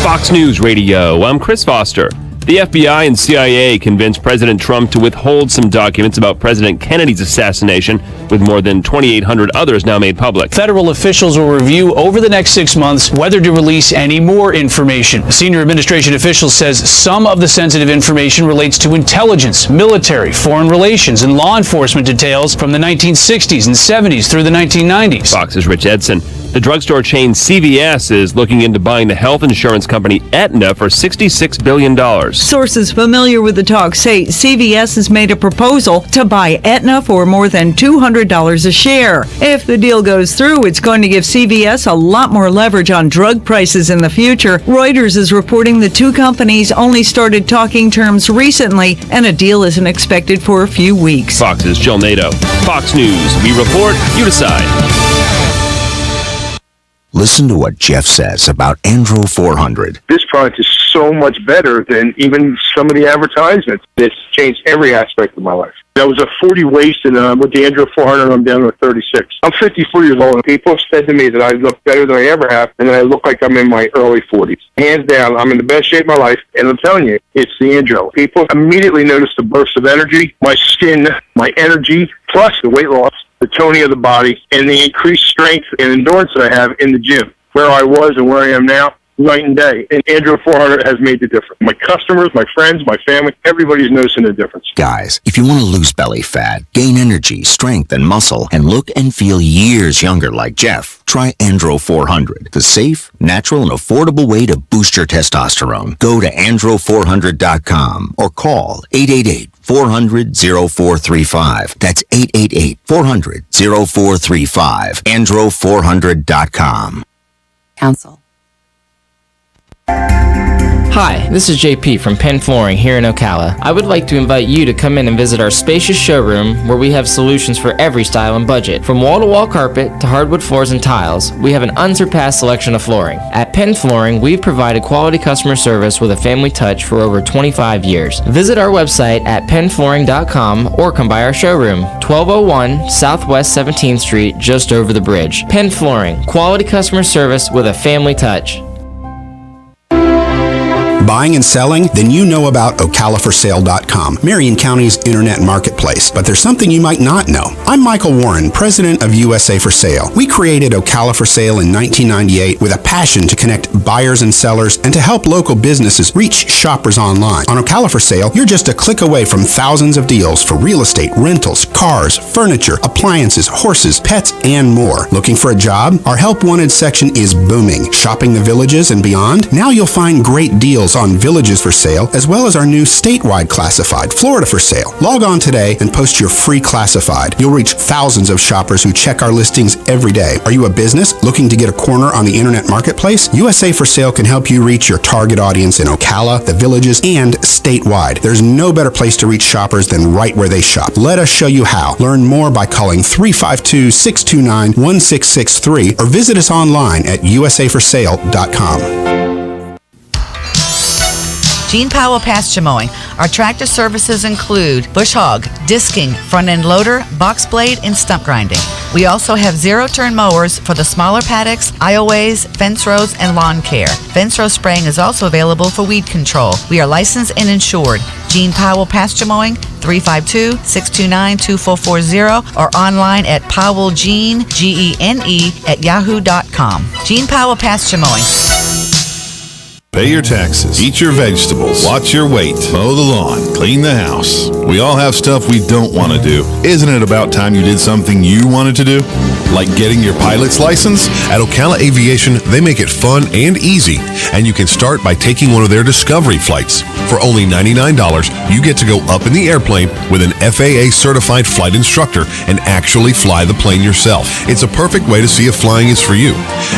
Fox News Radio, I'm Chris Foster. The FBI and CIA convinced President Trump to withhold some documents about President Kennedy's assassination, with more than 2,800 others now made public. Federal officials will review over the next 6 months whether to release any more information. A senior administration official says some of the sensitive information relates to intelligence, military, foreign relations, and law enforcement details from the 1960s and 70s through the 1990s. Fox's Rich Edson. The drugstore chain CVS is looking into buying the health insurance company Aetna for $66 billion. Sources familiar with the talk say CVS has made a proposal to buy Aetna for more than $200 a share. If the deal goes through, it's going to give CVS a lot more leverage on drug prices in the future. Reuters is reporting the two companies only started talking terms recently, and a deal isn't expected for a few weeks. Fox's Jill Nato. Fox News. We report, you decide. Listen to what Jeff says about Andro 400. This product is so much better than even some of the advertisements. It's changed every aspect of my life. I was a 40 waist, and with the Andro 400, I'm down to a 36. I'm 54 years old, and people have said to me that I look better than I ever have, and that I look like I'm in my early 40s. Hands down, I'm in the best shape of my life, and I'm telling you, it's the Andro. People immediately notice the burst of energy, my skin, my energy, plus the weight loss, the toning of the body, and the increased strength and endurance that I have in the gym. Where I was and where I am now, night and day. And Andro 400 has made the difference. My customers, my friends, my family, everybody's noticing the difference. Guys, if you want to lose belly fat, gain energy, strength, and muscle, and look and feel years younger like Jeff, try Andro 400, the safe, natural, and affordable way to boost your testosterone. Go to andro400.com or call 888-400-0435. That's 888-400-0435. andro400.com. Council. Hi, this is JP from Penn Flooring here in Ocala. I would like to invite you to come in and visit our spacious showroom where we have solutions for every style and budget. From wall-to-wall carpet to hardwood floors and tiles, we have an unsurpassed selection of flooring. At Penn Flooring, we've provided quality customer service with a family touch for over 25 years. Visit our website at pennflooring.com or come by our showroom, 1201 Southwest 17th Street, just over the bridge. Penn Flooring, quality customer service with a family touch. Buying and selling? Then you know about OcalaForSale.com, Marion County's internet marketplace. But there's something you might not know. I'm Michael Warren, president of USA for Sale. We created Ocala for Sale in 1998 with a passion to connect buyers and sellers and to help local businesses reach shoppers online. On Ocala for Sale, you're just a click away from thousands of deals for real estate, rentals, cars, furniture, appliances, horses, pets, and more. Looking for a job? Our Help Wanted section is booming. Shopping the Villages and beyond? Now you'll find great deals deals on villages for sale, as well as our new statewide classified, Florida for sale. Log on today and post your free classified. You'll reach thousands of shoppers who check our listings every day. Are you a business looking to get a corner on the internet marketplace? USA for Sale can help you reach your target audience in Ocala, the villages, and statewide. There's no better place to reach shoppers than right where they shop. Let us show you how. Learn more by calling 352-629-1663 or visit us online at usaforsale.com. Gene Powell Pasture Mowing. Our tractor services include bush hog, disking, front end loader, box blade, and stump grinding. We also have zero-turn mowers for the smaller paddocks, aisleways, fence rows, and lawn care. Fence row spraying is also available for weed control. We are licensed and insured. Gene Powell Pasture Mowing, 352-629-2440, or online at powellgene, Gene, at yahoo.com. Gene Powell Pasture Mowing. Pay your taxes, eat your vegetables, watch your weight, mow the lawn, clean the house. We all have stuff we don't want to do. Isn't it about time you did something you wanted to do? Like getting your pilot's license? At Ocala Aviation, they make it fun and easy, and you can start by taking one of their discovery flights. For only $99, you get to go up in the airplane with an FAA-certified flight instructor and actually fly the plane yourself. It's a perfect way to see if flying is for you.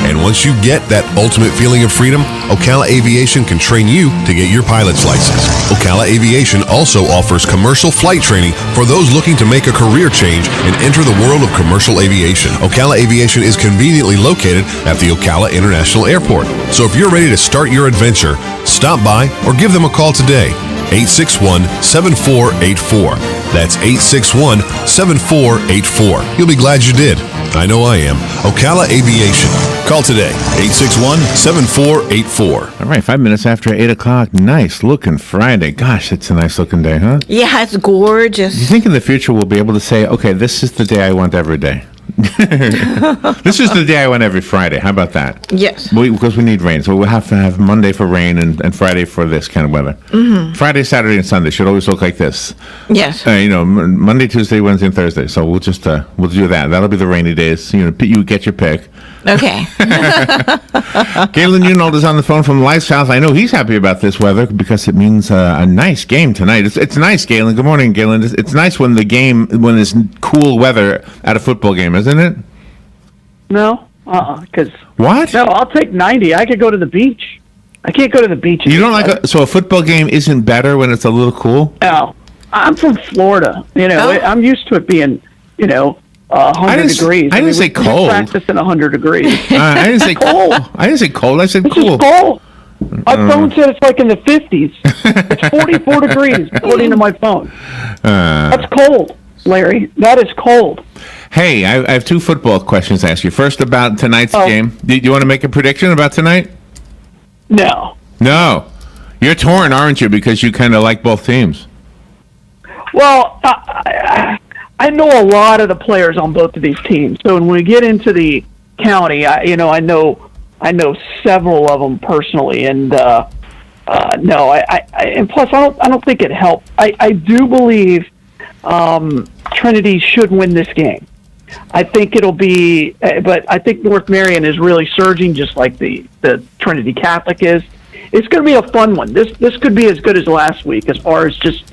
And once you get that ultimate feeling of freedom, Ocala Aviation can train you to get your pilot's license. Ocala Aviation also offers commercial flight training for those looking to make a career change and enter the world of commercial aviation. Ocala Aviation is conveniently located at the Ocala International Airport. So if you're ready to start your adventure, stop by or give them a call today. 861-7484. That's 861-7484. You'll be glad you did. I know I am. Ocala Aviation. Call today, 861-7484. All right, 5 minutes after 8 o'clock. Nice looking Friday. Gosh, it's a nice looking day, huh? Yeah, it's gorgeous. Do you think in the future we'll be able to say, okay, this is the day I want every day? This is the day I want every Friday. How about that? Yes. Because we need rain. So we'll have to have Monday for rain and Friday for this kind of weather. Mm-hmm. Friday, Saturday, and Sunday should always look like this. Yes. Monday, Tuesday, Wednesday, and Thursday. So we'll just we'll do that. That'll be the rainy days. You get your pick. Okay. Galen Unold is on the phone from LifeSouth. I know he's happy about this weather because it means a nice game tonight. It's nice, Galen. Good morning, Galen. It's nice when there's cool weather at a football game, isn't it? No, because what? No, I'll take 90. I could go to the beach. I can't go to the beach. You don't so a football game isn't better when it's a little cool? No, I'm from Florida. I'm used to it being 100 degrees. I didn't say cold. Practicing 100 degrees. I didn't say cold. I didn't say cold. I said cool. It's cold. My phone said it's like in the 50s. It's 44 degrees according to my phone. That's cold, Larry. That is cold. Hey, I have two football questions to ask you. First, about tonight's game. Do you want to make a prediction about tonight? No. No. You're torn, aren't you? Because you kind of like both teams. Well, I know a lot of the players on both of these teams. So when we get into the county, I know several of them personally, and and plus I don't think it helped. I do believe Trinity should win this game. I think it'll be, but I think North Marion is really surging, just like the Trinity Catholic is. It's going to be a fun one. This could be as good as last week as far as just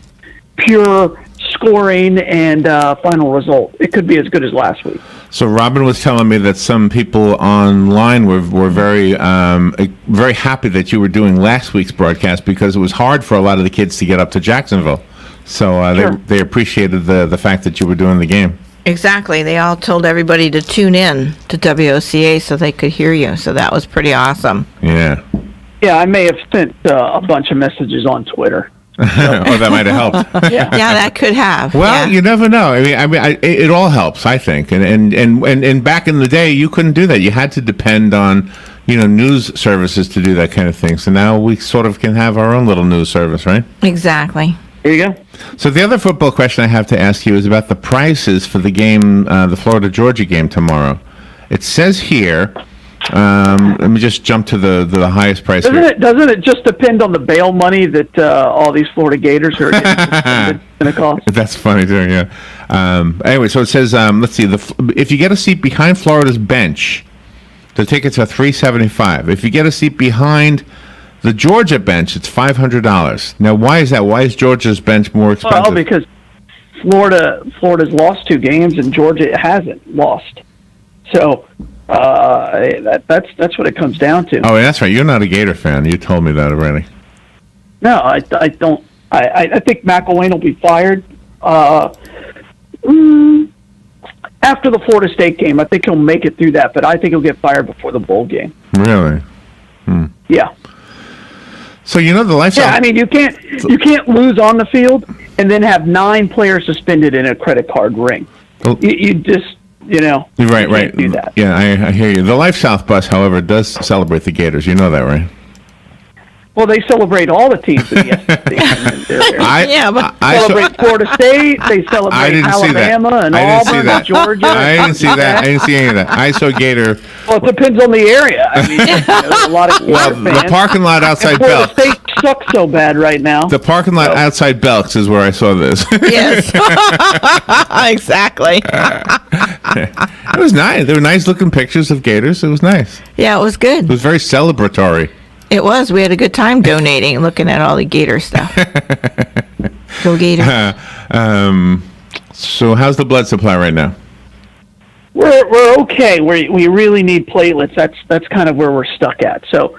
pure scoring and final result. It could be as good as last week. So Robin was telling me that some people online were very very happy that you were doing last week's broadcast because it was hard for a lot of the kids to get up to Jacksonville. So Sure. they appreciated the fact that you were doing the game. Exactly. They all told everybody to tune in to WOCA so they could hear you. So that was pretty awesome. Yeah. Yeah, I may have sent a bunch of messages on Twitter. Or that might have helped. Yeah, that could have. Well, you never know. I mean, it all helps, I think. And back in the day, you couldn't do that. You had to depend on, news services to do that kind of thing. So now we sort of can have our own little news service, right? Exactly. There you go. So the other football question I have to ask you is about the prices for the game, the Florida-Georgia game tomorrow. It says here, let me just jump to the highest price. Doesn't it just depend on the bail money that all these Florida Gators are going to cost? That's funny too, yeah. Anyway, so it says, let's see, if you get a seat behind Florida's bench, the tickets are $375. If you get a seat behind The Georgia bench, it's $500. Now, why is that? Why is Georgia's bench more expensive? Well, because Florida's lost 2 games and Georgia hasn't lost. So that's what it comes down to. Oh, that's right. You're not a Gator fan. You told me that already. No, I don't. I think McElwain will be fired after the Florida State game. I think he'll make it through that, but I think he'll get fired before the bowl game. Really? Yeah. So the LifeSouth. Yeah, I mean you can't lose on the field and then have 9 players suspended in a credit card ring. Well, You just Right. you can't do that. Yeah, I hear you. The LifeSouth bus, however, does celebrate the Gators. You know that, right? Well, they celebrate all the teams in the SEC. I celebrate Florida State. They celebrate Alabama and Auburn and Georgia. I didn't see that. I didn't see any of that. I saw Gator. Well, it depends on the area. I mean, there's a lot of Gator fans. The parking lot outside and Florida Belks. State sucks so bad right now. The parking lot outside Belks is where I saw this. Yes. Exactly. It was nice. There were nice looking pictures of Gators. It was nice. Yeah, it was good. It was very celebratory. It was. We had a good time donating, looking at all the Gator stuff. Go Gators. So how's the blood supply right now? We're okay. We really need platelets. That's kind of where we're stuck at. So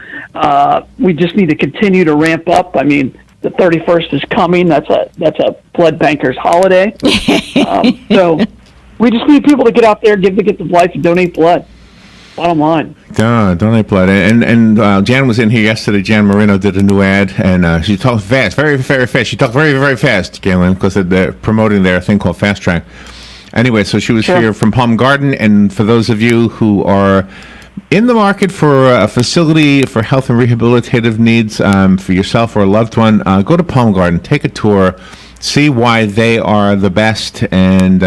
we just need to continue to ramp up. I mean, the 31st is coming. That's a blood banker's holiday. So we just need people to get out there, give the gift of life, and donate blood. Bottom line. Donate blood. And Jan was in here yesterday. Jan Marino did a new ad, and she talked fast, very, very fast. She talked very, very fast, Galen, because they're promoting their thing called Fast Track. Anyway, so she was here from Palm Garden, and for those of you who are in the market for a facility for health and rehabilitative needs for yourself or a loved one, go to Palm Garden, take a tour, see why they are the best, and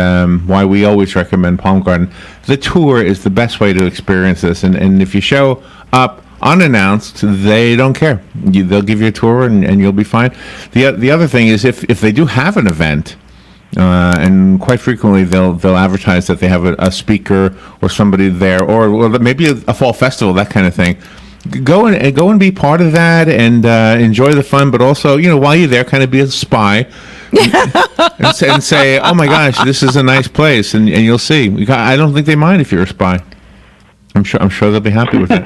why we always recommend Palm Garden. The tour is the best way to experience this, and if you show up unannounced, they don't care. They'll give you a tour, and you'll be fine. The other thing is if they do have an event, and quite frequently they'll advertise that they have a speaker or somebody there, or maybe a fall festival, that kind of thing. Go and be part of that and enjoy the fun, but also, while you're there, kind of be a spy and say, oh my gosh, this is a nice place, and you'll see. I don't think they mind if you're a spy. I'm sure they'll be happy with it.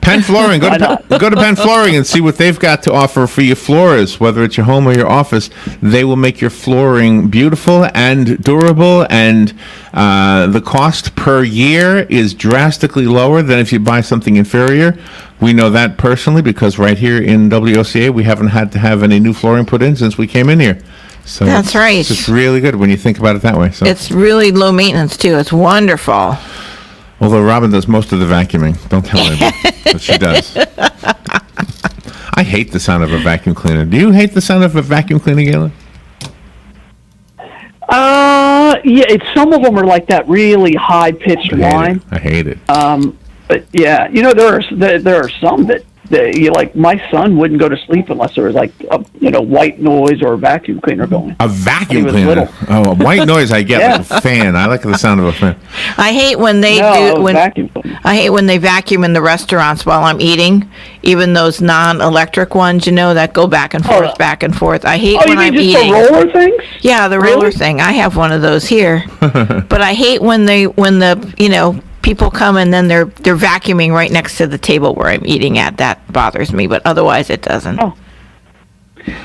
Penn Flooring. Go to Penn Flooring and see what they've got to offer for your floors, whether it's your home or your office. They will make your flooring beautiful and durable, and the cost per year is drastically lower than if you buy something inferior. We know that personally because right here in WOCA, we haven't had to have any new flooring put in since we came in here. So That's right. It's just really good when you think about it that way. So it's really low maintenance, too. It's wonderful. Although Robin does most of the vacuuming. Don't tell anybody, but she does. I hate the sound of a vacuum cleaner. Do you hate the sound of a vacuum cleaner, Galen? Yeah, some of them are like that really high-pitched whine. I hate it. But yeah, there are some that like my son wouldn't go to sleep unless there was like a white noise or a vacuum cleaner going. A vacuum cleaner? Oh, a white noise I get, like a fan. I like the sound of a fan. I hate when they I hate when they vacuum in the restaurants while I'm eating, even those non-electric ones, that go back and forth, back and forth. I hate when I'm eating. The roller things? Yeah, the roller thing. I have one of those here. But I hate when the people come and then they're vacuuming right next to the table where I'm eating at. That bothers me, but otherwise it doesn't. Oh.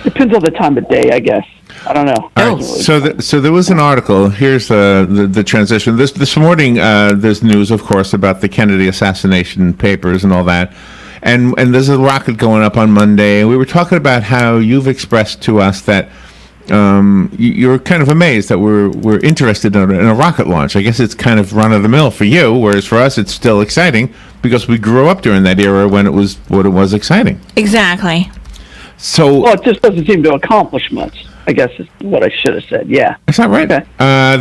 Depends on the time of day, I guess. I don't know. All right, so there was an article. Here's the transition. This morning, there's news, of course, about the Kennedy assassination papers and all that. And there's a rocket going up on Monday. And we were talking about how you've expressed to us that you're kind of amazed that we're interested in a rocket launch. I guess it's kind of run of the mill for you, whereas for us it's still exciting because we grew up during that era when it was exciting. Exactly. So it just doesn't seem to accomplish much, I guess is what I should have said. Yeah. Is that right? Okay.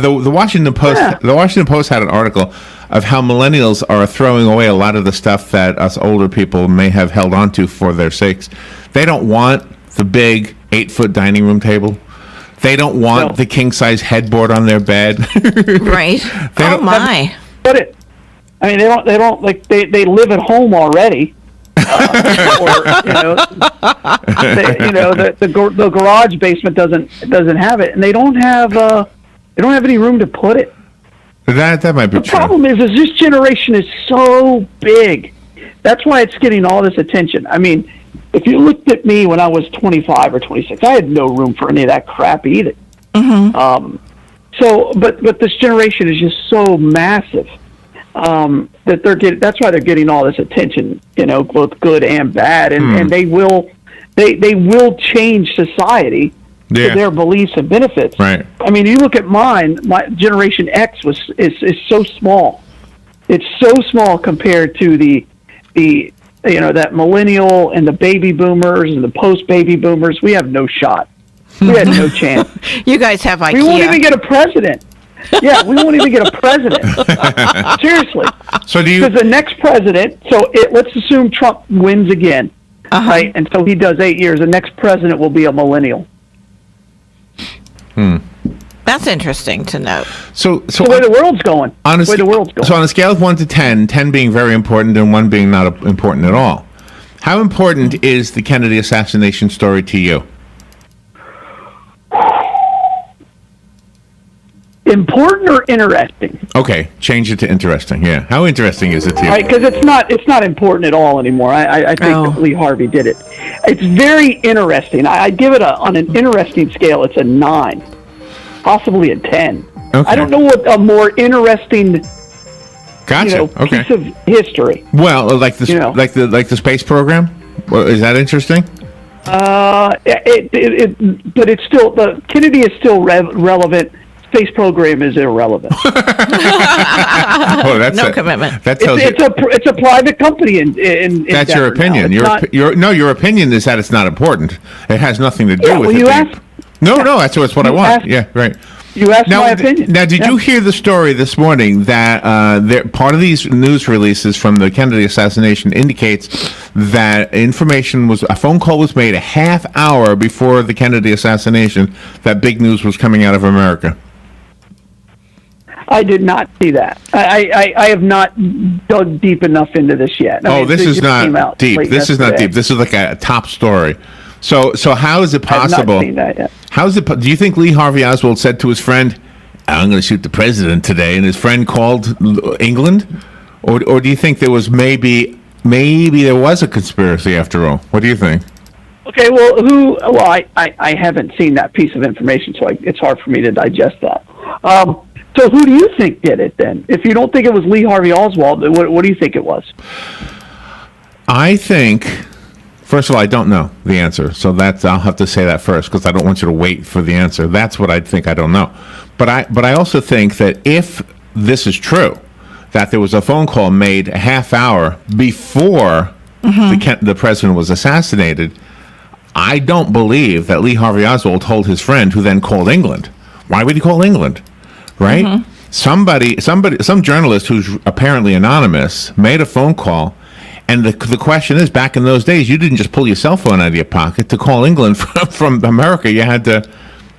The Washington Post the Washington Post had an article of how millennials are throwing away a lot of the stuff that us older people may have held on to for their sakes. They don't want the big 8-foot dining room table. They don't want the king-size headboard on their bed. Right. But they don't like they live at home already. The garage basement doesn't have it, and they don't have any room to put it. That might be true. The problem is this generation is so big. That's why it's getting all this attention. I mean, if you looked at me when I was 25 or 26, I had no room for any of that crap either. Mm-hmm. But this generation is just so massive that that's why they're getting all this attention. Both good and bad, and they will change society to their beliefs and benefits. Right. I mean, you look at mine. My Generation X is so small. It's so small compared to the that millennial and the baby boomers and the post baby boomers. We have no shot. We had no chance. You guys have IKEA. We won't even get a president. Yeah, we won't even get a president. Seriously. So because the next president? Let's assume Trump wins again, right? And so he does 8 years. The next president will be a millennial. That's interesting to note. So the way the world's going. So on a scale of 1 to 10, 10 being very important and 1 being not important at all, how important is the Kennedy assassination story to you? Important or interesting? Okay, change it to interesting. Yeah, how interesting is it to you? Right, because it's not important at all anymore. I think Lee Harvey did it. It's very interesting. I give it on an interesting scale. It's a 9, possibly a 10. Okay. I don't know what a more interesting Gotcha. piece of history. Well, like the like the space program. Well, is that interesting? But it's still Kennedy is still relevant. Space program is irrelevant. No commitment. That tells it's a private company in that's your opinion. Your opinion is that it's not important. It has nothing to do with it. You asked. No, that's what I want. Yeah, right. You asked my opinion. Now, did you hear the story this morning that part of these news releases from the Kennedy assassination indicates that a phone call was made a half hour before the Kennedy assassination that big news was coming out of America? I did not see that. I have not dug deep enough into this yet. This is not deep. This is not deep. This is like a top story. So how is it possible? I've not seen that yet. Do you think Lee Harvey Oswald said to his friend, "I'm going to shoot the president today," and his friend called England, or do you think there was maybe there was a conspiracy after all? What do you think? Okay, I haven't seen that piece of information, so it's hard for me to digest that. So who do you think did it then? If you don't think it was Lee Harvey Oswald, what do you think it was? I think, first of all, I don't know the answer. So I'll have to say that first because I don't want you to wait for the answer. That's what I think. I don't know. But I also think that if this is true, that there was a phone call made a half hour before the president was assassinated, I don't believe that Lee Harvey Oswald told his friend who then called England. Why would he call England? Right? Some journalist who's apparently anonymous made a phone call, and the question is, back in those days, you didn't just pull your cell phone out of your pocket to call England from America. You had to,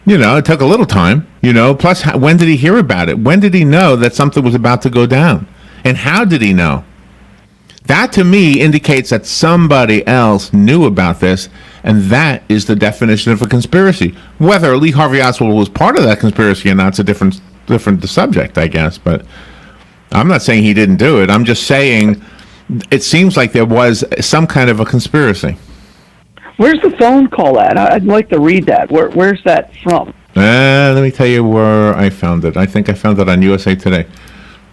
it took a little time, Plus, when did he hear about it? When did he know that something was about to go down? And how did he know? That, to me, indicates that somebody else knew about this, and that is the definition of a conspiracy. Whether Lee Harvey Oswald was part of that conspiracy or not, it's a different subject, I guess. But I'm not saying he didn't do it. I'm just saying it seems like there was some kind of a conspiracy. Where's the phone call at? I'd like to read that. Where's that from? Let me tell you where I found it. I think I found it on USA Today.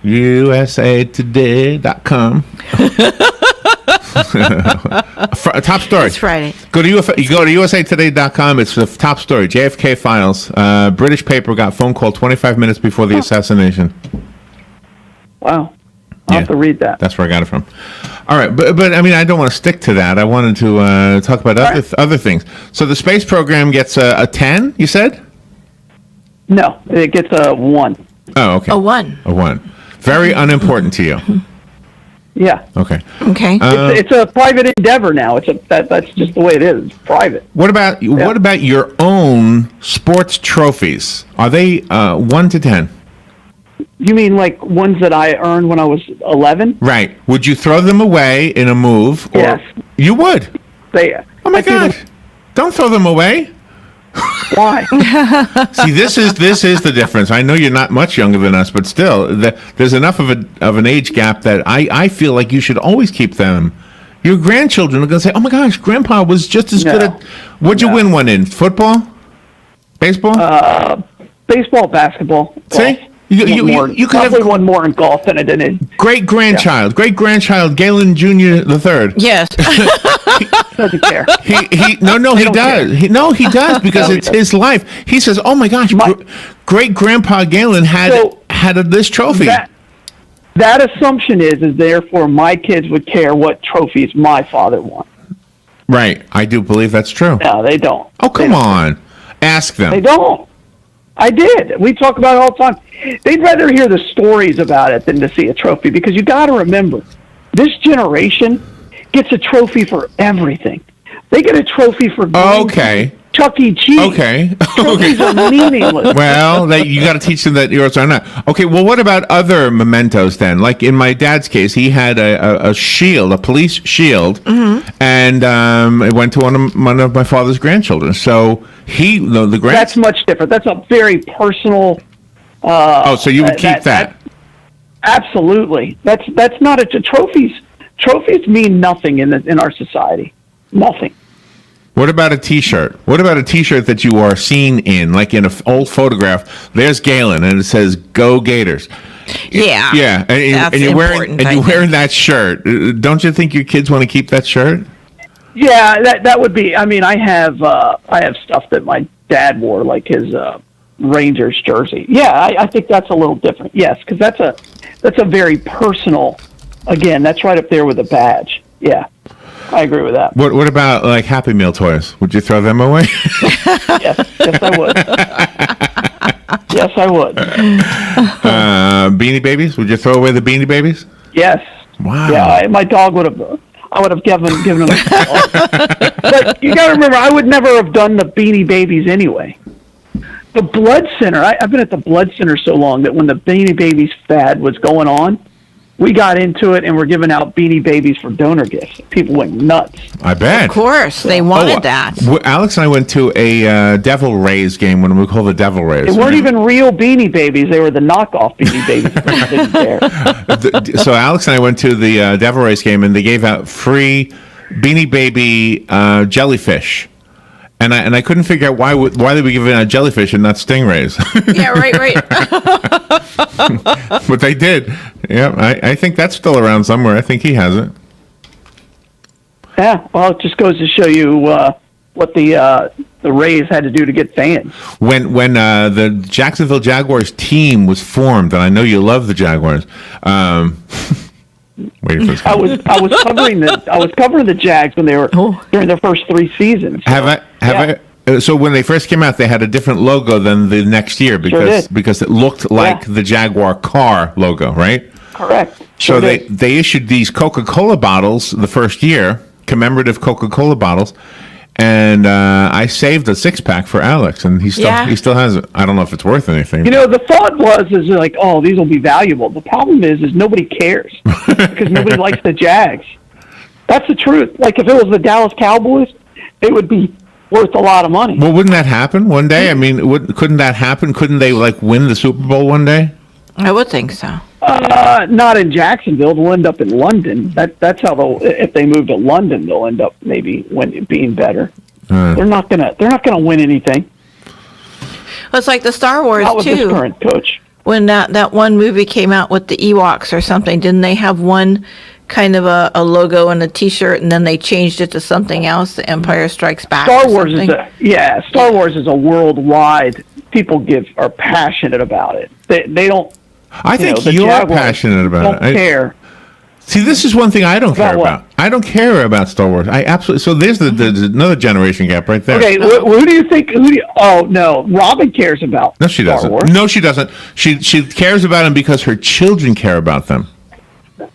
USAtoday.com. Top story. It's Friday. You go to USAtoday.com. It's the top story. JFK files. British paper got phone call 25 minutes before the assassination. Wow. I'll have to read that. That's where I got it from. All right, but I mean, I don't want to stick to that. I wanted to talk about other things. So the space program gets a 10, you said? No, it gets a 1. Oh, okay. A 1. A 1. Very unimportant to you. Yeah. Okay. It's a private endeavor now. That's just the way it is. It's private. What about your own sports trophies? Are they 1 to 10? You mean like ones that I earned when I was 11? Right. Would you throw them away in a move? Or Yes. You would? Oh my God. Don't throw them away. Why? See, this is the difference. I know you're not much younger than us, but still, there's enough of an age gap that I feel like you should always keep them. Your grandchildren are going to say, "Oh my gosh, Grandpa was just as good at." What'd you win one in? Football, baseball, baseball, basketball. See, you could have one more in golf than I did in. Great grandchild, Galen Jr. the Third. Yes. Doesn't care. He does. He does because it's his life. He says, "Oh my gosh, great Grandpa Galen had this trophy." That assumption is therefore my kids would care what trophies my father won. Right. I do believe that's true. No, they don't. Oh, come on. Ask them. They don't. I did. We talk about it all the time. They'd rather hear the stories about it than to see a trophy, because you got to remember, this generation gets a trophy for everything. They get a trophy for Chuck E. Cheese. Okay. Trophies are meaningless. Well, you got to teach them that yours are not. Okay, well, what about other mementos then? Like in my dad's case, he had a shield, a police shield, and it went to one of my father's grandchildren. So the grand. That's much different. That's a very personal. So you would keep that? Absolutely. That's not a trophies. Trophies mean nothing in our society. Nothing. What about a T-shirt? What about a T-shirt that you are seen in, like in an old photograph? There's Galen, and it says "Go Gators." Yeah, yeah, and you're wearing that shirt. Don't you think your kids want to keep that shirt? Yeah, that would be. I mean, I have stuff that my dad wore, like his Rangers jersey. Yeah, I think that's a little different. Yes, because that's a very personal. Again, that's right up there with a badge. Yeah. I agree with that. What about like Happy Meal toys? Would you throw them away? Yes, I would. Yes, I would. Beanie Babies? Would you throw away the Beanie Babies? Yes. Wow. Yeah, my dog would have. I would have given him a call. But you got to remember, I would never have done the Beanie Babies anyway. The Blood Center. I've been at the Blood Center so long that when the Beanie Babies fad was going on, we got into it and we're giving out Beanie Babies for donor gifts. People went nuts. I bet. Of course, they wanted that. Alex and I went to a Devil Rays game when we call the Devil Rays. They weren't even real Beanie Babies. They were the knockoff Beanie Babies. Didn't care. So Alex and I went to the Devil Rays game, and they gave out free Beanie Baby jellyfish. And I couldn't figure out why they were giving out jellyfish and not stingrays. Yeah, right. But they did. Yeah, I think that's still around somewhere. I think he has it. Yeah, well, it just goes to show you what the Rays had to do to get fans. When the Jacksonville Jaguars team was formed, and I know you love the Jaguars. I was covering the Jags when they were during their first 3 seasons. So when they first came out, they had a different logo than the next year because it looked like the Jaguar car logo, right? Correct. So they issued these Coca-Cola bottles the first year, commemorative Coca-Cola bottles, and I saved a 6-pack for Alex, and he still has it. I don't know if it's worth anything. You know, the thought is like, oh, these will be valuable. The problem is nobody cares because nobody likes the Jags. That's the truth. Like if it was the Dallas Cowboys, they would be worth a lot of money. Well, wouldn't that happen one day? I mean, couldn't that happen? Couldn't they win the Super Bowl one day? I would think so. Not in Jacksonville. They'll end up in London. That's how if they move to London, they'll end up maybe being better. They're not gonna win anything. Well, it's like the Star Wars not with too. This current coach. When that one movie came out with the Ewoks or something, didn't they have one kind of a logo and a T-shirt, and then they changed it to something else? The Empire Strikes Back. Star Wars is a worldwide. People are passionate about it. They don't. I think you're passionate about it. Don't care. See, this is one thing I don't care about. I don't care about Star Wars. I absolutely. So there's another generation gap right there. Okay, who do you think? Oh no, Robin cares about. No, she doesn't. Star Wars. No, she doesn't. She cares about them because her children care about them. All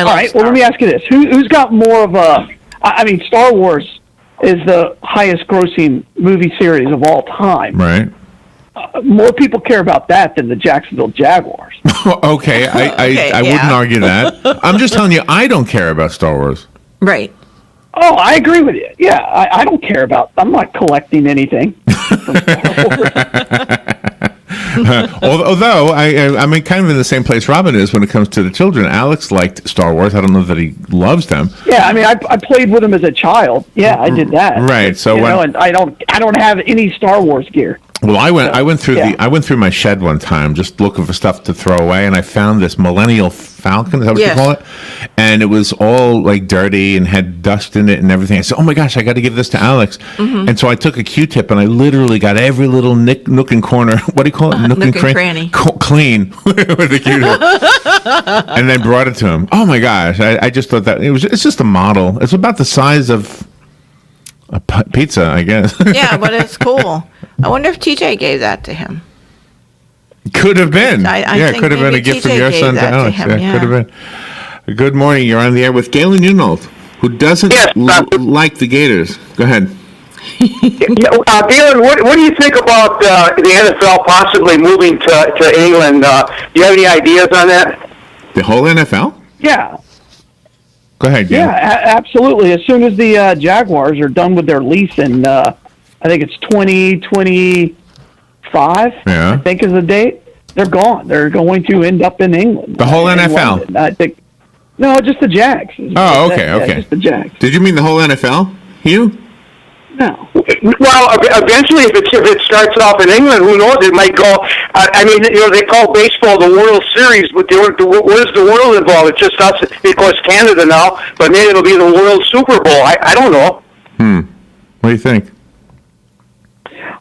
right. Well, let me ask you this: who's got more of a? I mean, Star Wars is the highest grossing movie series of all time. Right. more people care about that than the Jacksonville Jaguars. Okay, I wouldn't argue that. I'm just telling you, I don't care about Star Wars. Right. Oh, I agree with you. Yeah, I don't care about. I'm not collecting anything. Although I'm kind of in the same place Robin is when it comes to the children. Alex liked Star Wars. I don't know that he loves them. Yeah, I mean, I played with him as a child. Yeah, I did that. Right. So and I don't have any Star Wars gear. Well, I went through my shed one time just looking for stuff to throw away, and I found this Millennial Falcon. Is that what you call it? And it was all like dirty and had dust in it and everything. I said, "Oh my gosh, I got to give this to Alex." Mm-hmm. And so I took a Q-tip and I literally got every little nook and corner. What do you call it? Nook and cranny. Clean with the Q-tip, and then brought it to him. Oh my gosh, I just thought that it's just a model. It's about the size of a pizza, I guess. Yeah, but it's cool. I wonder if TJ gave that to him. Could have been. I could have been a gift from your son to Alex. Could have been. Good morning. You're on the air with Galen Unold, who doesn't like the Gators. Go ahead. Galen, what do you think about the NFL possibly moving to England? Do you have any ideas on that? The whole NFL? Yeah. Go ahead. Yeah, absolutely. As soon as the Jaguars are done with their lease in, I think it's 2025, I think is the date, they're gone. They're going to end up in England. The whole NFL? London. I think. No, just the Jags. Oh, okay. Yeah, just the Jags. Did you mean the whole NFL, Hugh? No. Well, eventually, if it starts off in England, who knows? It might go. I mean, they call baseball the World Series, but where's the world involved? It's just us, because Canada now, but maybe it'll be the World Super Bowl. I don't know. What do you think?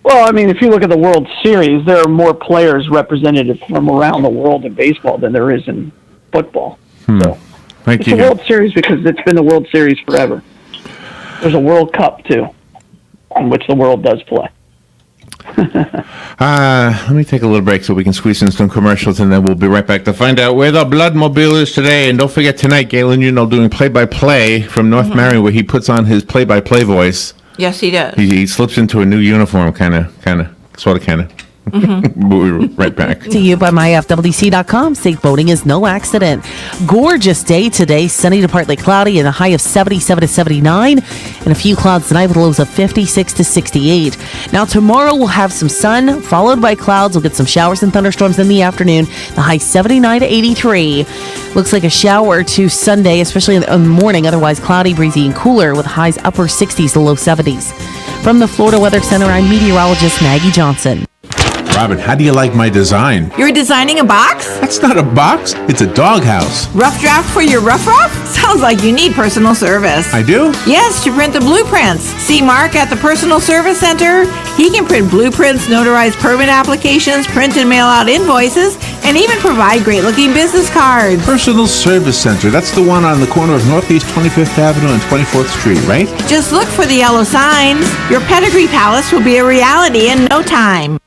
Well, I mean, if you look at the World Series, there are more players represented from around the world in baseball than there is in football. So Thank it's you. a World Series because it's been the World Series forever. There's a World Cup, too, in which the world does play. Let me take a little break so we can squeeze in some commercials, and then we'll be right back to find out where the Bloodmobile is today. And don't forget tonight, Galen, doing play-by-play from North Marion, where he puts on his play-by-play voice. Yes, he does. He slips into a new uniform, kind of. We'll be right back. To you by myfwc.com. Safe boating is no accident. Gorgeous day today. Sunny to partly cloudy and a high of 77 to 79. And a few clouds tonight with lows of 56 to 68. Now tomorrow we'll have some sun followed by clouds. We'll get some showers and thunderstorms in the afternoon. The high 79 to 83. Looks like a shower to Sunday, especially in the morning. Otherwise cloudy, breezy, and cooler with highs upper 60s to low 70s. From the Florida Weather Center, I'm meteorologist Maggie Johnson. Robin, how do you like my design? You're designing a box? That's not a box. It's a doghouse. Rough draft for your rough? Sounds like you need personal service. I do? Yes, to print the blueprints. See Mark at the Personal Service Center. He can print blueprints, notarize permit applications, print and mail out invoices, and even provide great-looking business cards. Personal Service Center. That's the one on the corner of Northeast 25th Avenue and 24th Street, right? Just look for the yellow signs. Your pedigree palace will be a reality in no time.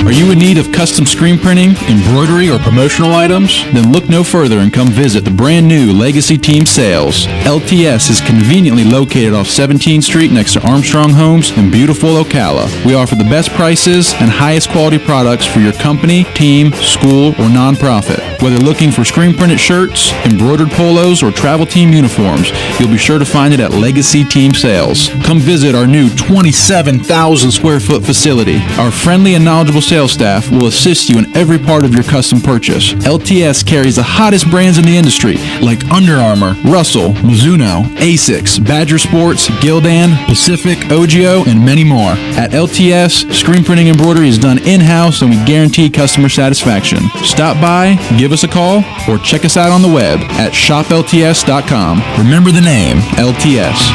Are you in need of custom screen printing, embroidery, or promotional items? Then look no further and come visit the brand new Legacy Team Sales. LTS is conveniently located off 17th Street next to Armstrong Homes in beautiful Ocala. We offer the best prices and highest quality products for your company, team, school, or nonprofit. Whether looking for screen printed shirts, embroidered polos, or travel team uniforms, you'll be sure to find it at Legacy Team Sales. Come visit our new 27,000 square foot facility. Our friendly and knowledgeable sales staff will assist you in every part of your custom purchase. LTS carries the hottest brands in the industry like Under Armour, Russell, Mizuno, Asics, Badger Sports, Gildan, Pacific, Ogio, and many more. At LTS, screen printing embroidery is done in-house and we guarantee customer satisfaction. Stop by, give us a call, or check us out on the web at shoplts.com. Remember the name, LTS.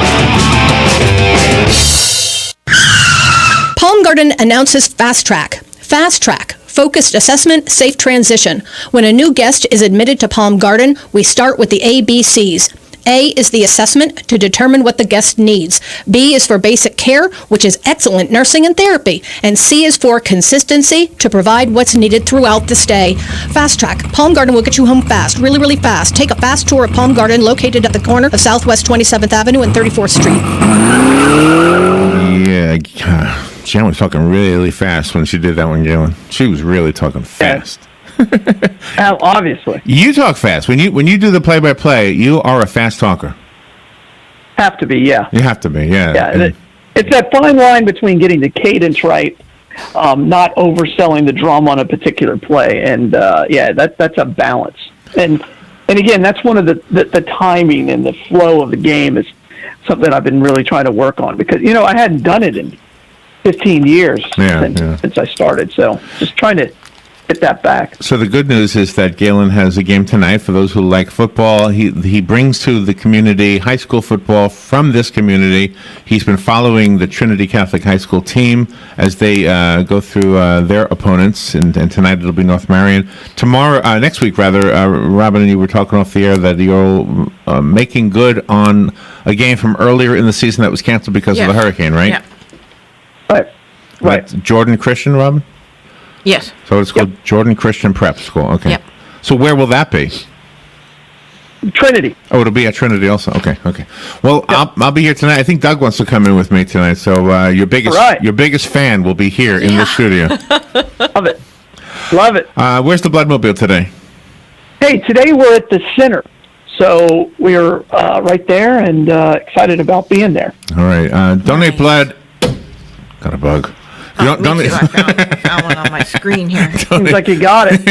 Palm Garden announces Fast Track. Fast Track, focused assessment, safe transition. When a new guest is admitted to Palm Garden, we start with the ABCs. A is the assessment to determine what the guest needs. B is for basic care, which is excellent nursing and therapy. And C is for consistency to provide what's needed throughout the stay. Fast Track. Palm Garden will get you home fast, really, really fast. Take a fast tour of Palm Garden, located at the corner of Southwest 27th Avenue and 34th Street. Jen was talking really fast when she did that one, Galen. She was really talking fast. Obviously. You talk fast. When you do the play-by-play, you are a fast talker. Have to be, yeah. You have to be, yeah. Yeah, it's that fine line between getting the cadence right, not overselling the drum on a particular play, and that's a balance. And again, that's one of the timing and the flow of the game is something I've been really trying to work on because I hadn't done it in 15 years since I started, so just trying to get that back. So the good news is that Galen has a game tonight. For those who like football, he brings to the community high school football from this community. He's been following the Trinity Catholic High School team as they go through their opponents, and tonight it'll be North Marion. Next week, Robin and you were talking off the air that you're making good on a game from earlier in the season that was canceled because of the hurricane, right? Yeah. Right. Jordan Christian, Robin? Yes. So it's called Jordan Christian Prep School. Okay. Yep. So where will that be? Trinity. Oh, it'll be at Trinity also. Okay. Well, I'll be here tonight. I think Doug wants to come in with me tonight. So your biggest fan will be here in the studio. Love it. Where's the Bloodmobile today? Hey, today we're at the center. So we're right there and excited about being there. All right. Donate blood. Got a bug. Me too. I found one on my screen here. Seems like you got it.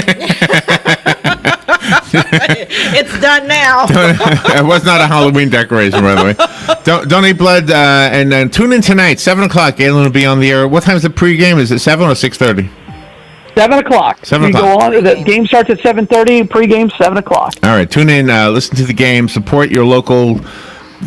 It's done now. It was not a Halloween decoration, by the way. Donate blood and tune in tonight, 7 o'clock. Galen will be on the air. What time is the pregame? Is it 7 or 6:30? 7 o'clock. 7 o'clock. o'clock. Go on. The game starts at 7:30. Pregame 7 o'clock. All right. Tune in. Listen to the game. Support your local.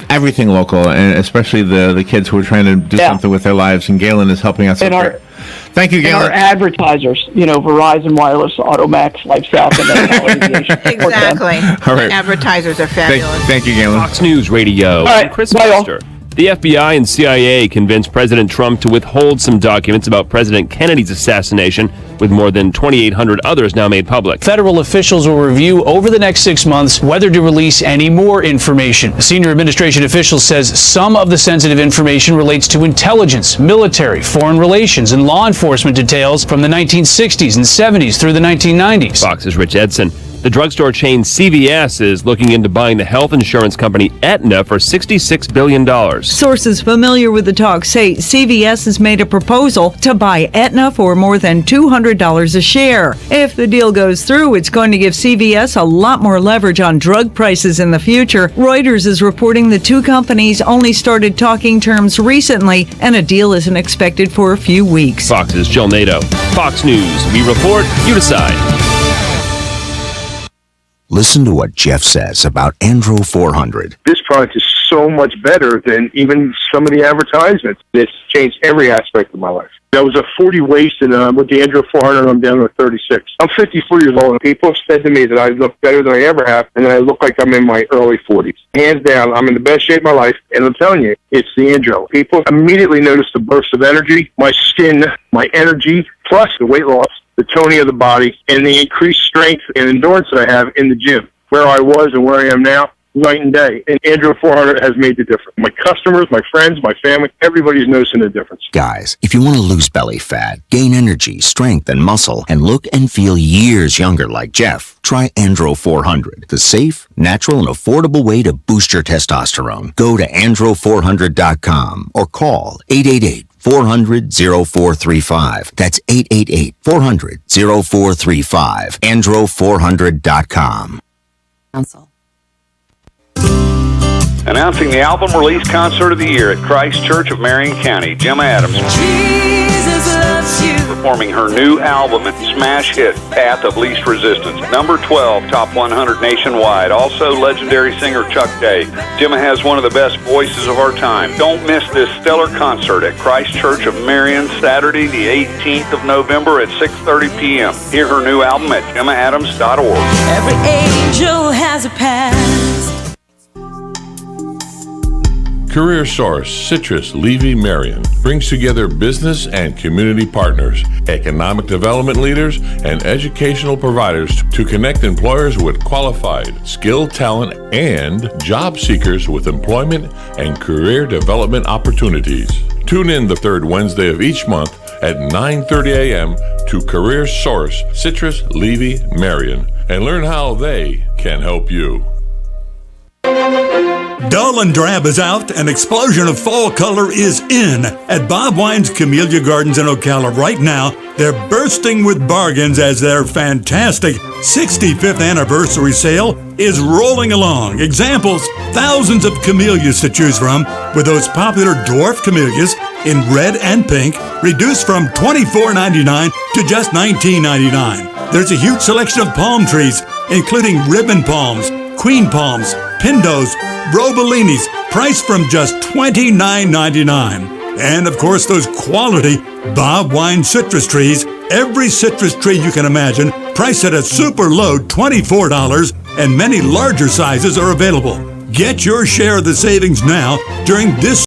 Everything local, and especially the kids who are trying to do something with their lives, and Galen is helping us. Thank you, Galen. And our advertisers, Verizon Wireless, Automax, LifeSouth, and then Aviation. Exactly. All right. Advertisers are fabulous. Thank you, Galen. Fox News Radio. All right. I'm Chris Bye, Foster. The FBI and CIA convinced President Trump to withhold some documents about President Kennedy's assassination, with more than 2,800 others now made public. Federal officials will review over the next 6 months whether to release any more information. A senior administration official says some of the sensitive information relates to intelligence, military, foreign relations, and law enforcement details from the 1960s and 70s through the 1990s. Fox's Rich Edson. The drugstore chain CVS is looking into buying the health insurance company Aetna for $66 billion. Sources familiar with the talk say CVS has made a proposal to buy Aetna for more than $200 a share. If the deal goes through, it's going to give CVS a lot more leverage on drug prices in the future. Reuters is reporting the two companies only started talking terms recently, and a deal isn't expected for a few weeks. Fox's Jill Nato. Fox News. We report, you decide. Listen to what Jeff says about Andro 400. This product is so much better than even some of the advertisements. It's changed every aspect of my life. I was a 40 waist, and with the Andro 400, I'm down to a 36. I'm 54 years old, and people have said to me that I look better than I ever have, and that I look like I'm in my early 40s. Hands down, I'm in the best shape of my life, and I'm telling you, it's the Andro. People immediately notice the burst of energy, my skin, my energy, plus the weight loss, the toning of the body, and the increased strength and endurance that I have in the gym. Where I was and where I am now, night and day. And Andro 400 has made the difference. My customers, my friends, my family, everybody's noticing the difference. Guys, if you want to lose belly fat, gain energy, strength, and muscle, and look and feel years younger like Jeff, try Andro 400, the safe, natural, and affordable way to boost your testosterone. Go to andro400.com or call 888-400-0435. That's 888-400-0435. andro400.com. Council. Announcing the album release concert of the year at Christ Church of Marion County, Gemma Adams performing her new album and smash hit, Path of Least Resistance, number 12, top 100 nationwide. Also, legendary singer Chuck Day. Gemma has one of the best voices of our time. Don't miss this stellar concert at Christ Church of Marion, Saturday, the 18th of November at 6:30 p.m. Hear her new album at gemmaadams.org. Every angel has a past. Career Source Citrus Levy Marion brings together business and community partners, economic development leaders, and educational providers to connect employers with qualified, skilled talent and job seekers with employment and career development opportunities. Tune in the third Wednesday of each month at 9:30 a.m. to Career Source Citrus Levy Marion and learn how they can help you. Dull and drab is out, an explosion of fall color is in. At Bob Wine's Camellia Gardens in Ocala right now, they're bursting with bargains as their fantastic 65th anniversary sale is rolling along. Examples, thousands of camellias to choose from, with those popular dwarf camellias in red and pink, reduced from $24.99 to just $19.99. There's a huge selection of palm trees, including ribbon palms, queen palms, pindos, Robelinis, priced from just $29.99. And of course, those quality Bob Wine citrus trees, every citrus tree you can imagine, priced at a super low $24, and many larger sizes are available. Get your share of the savings now during this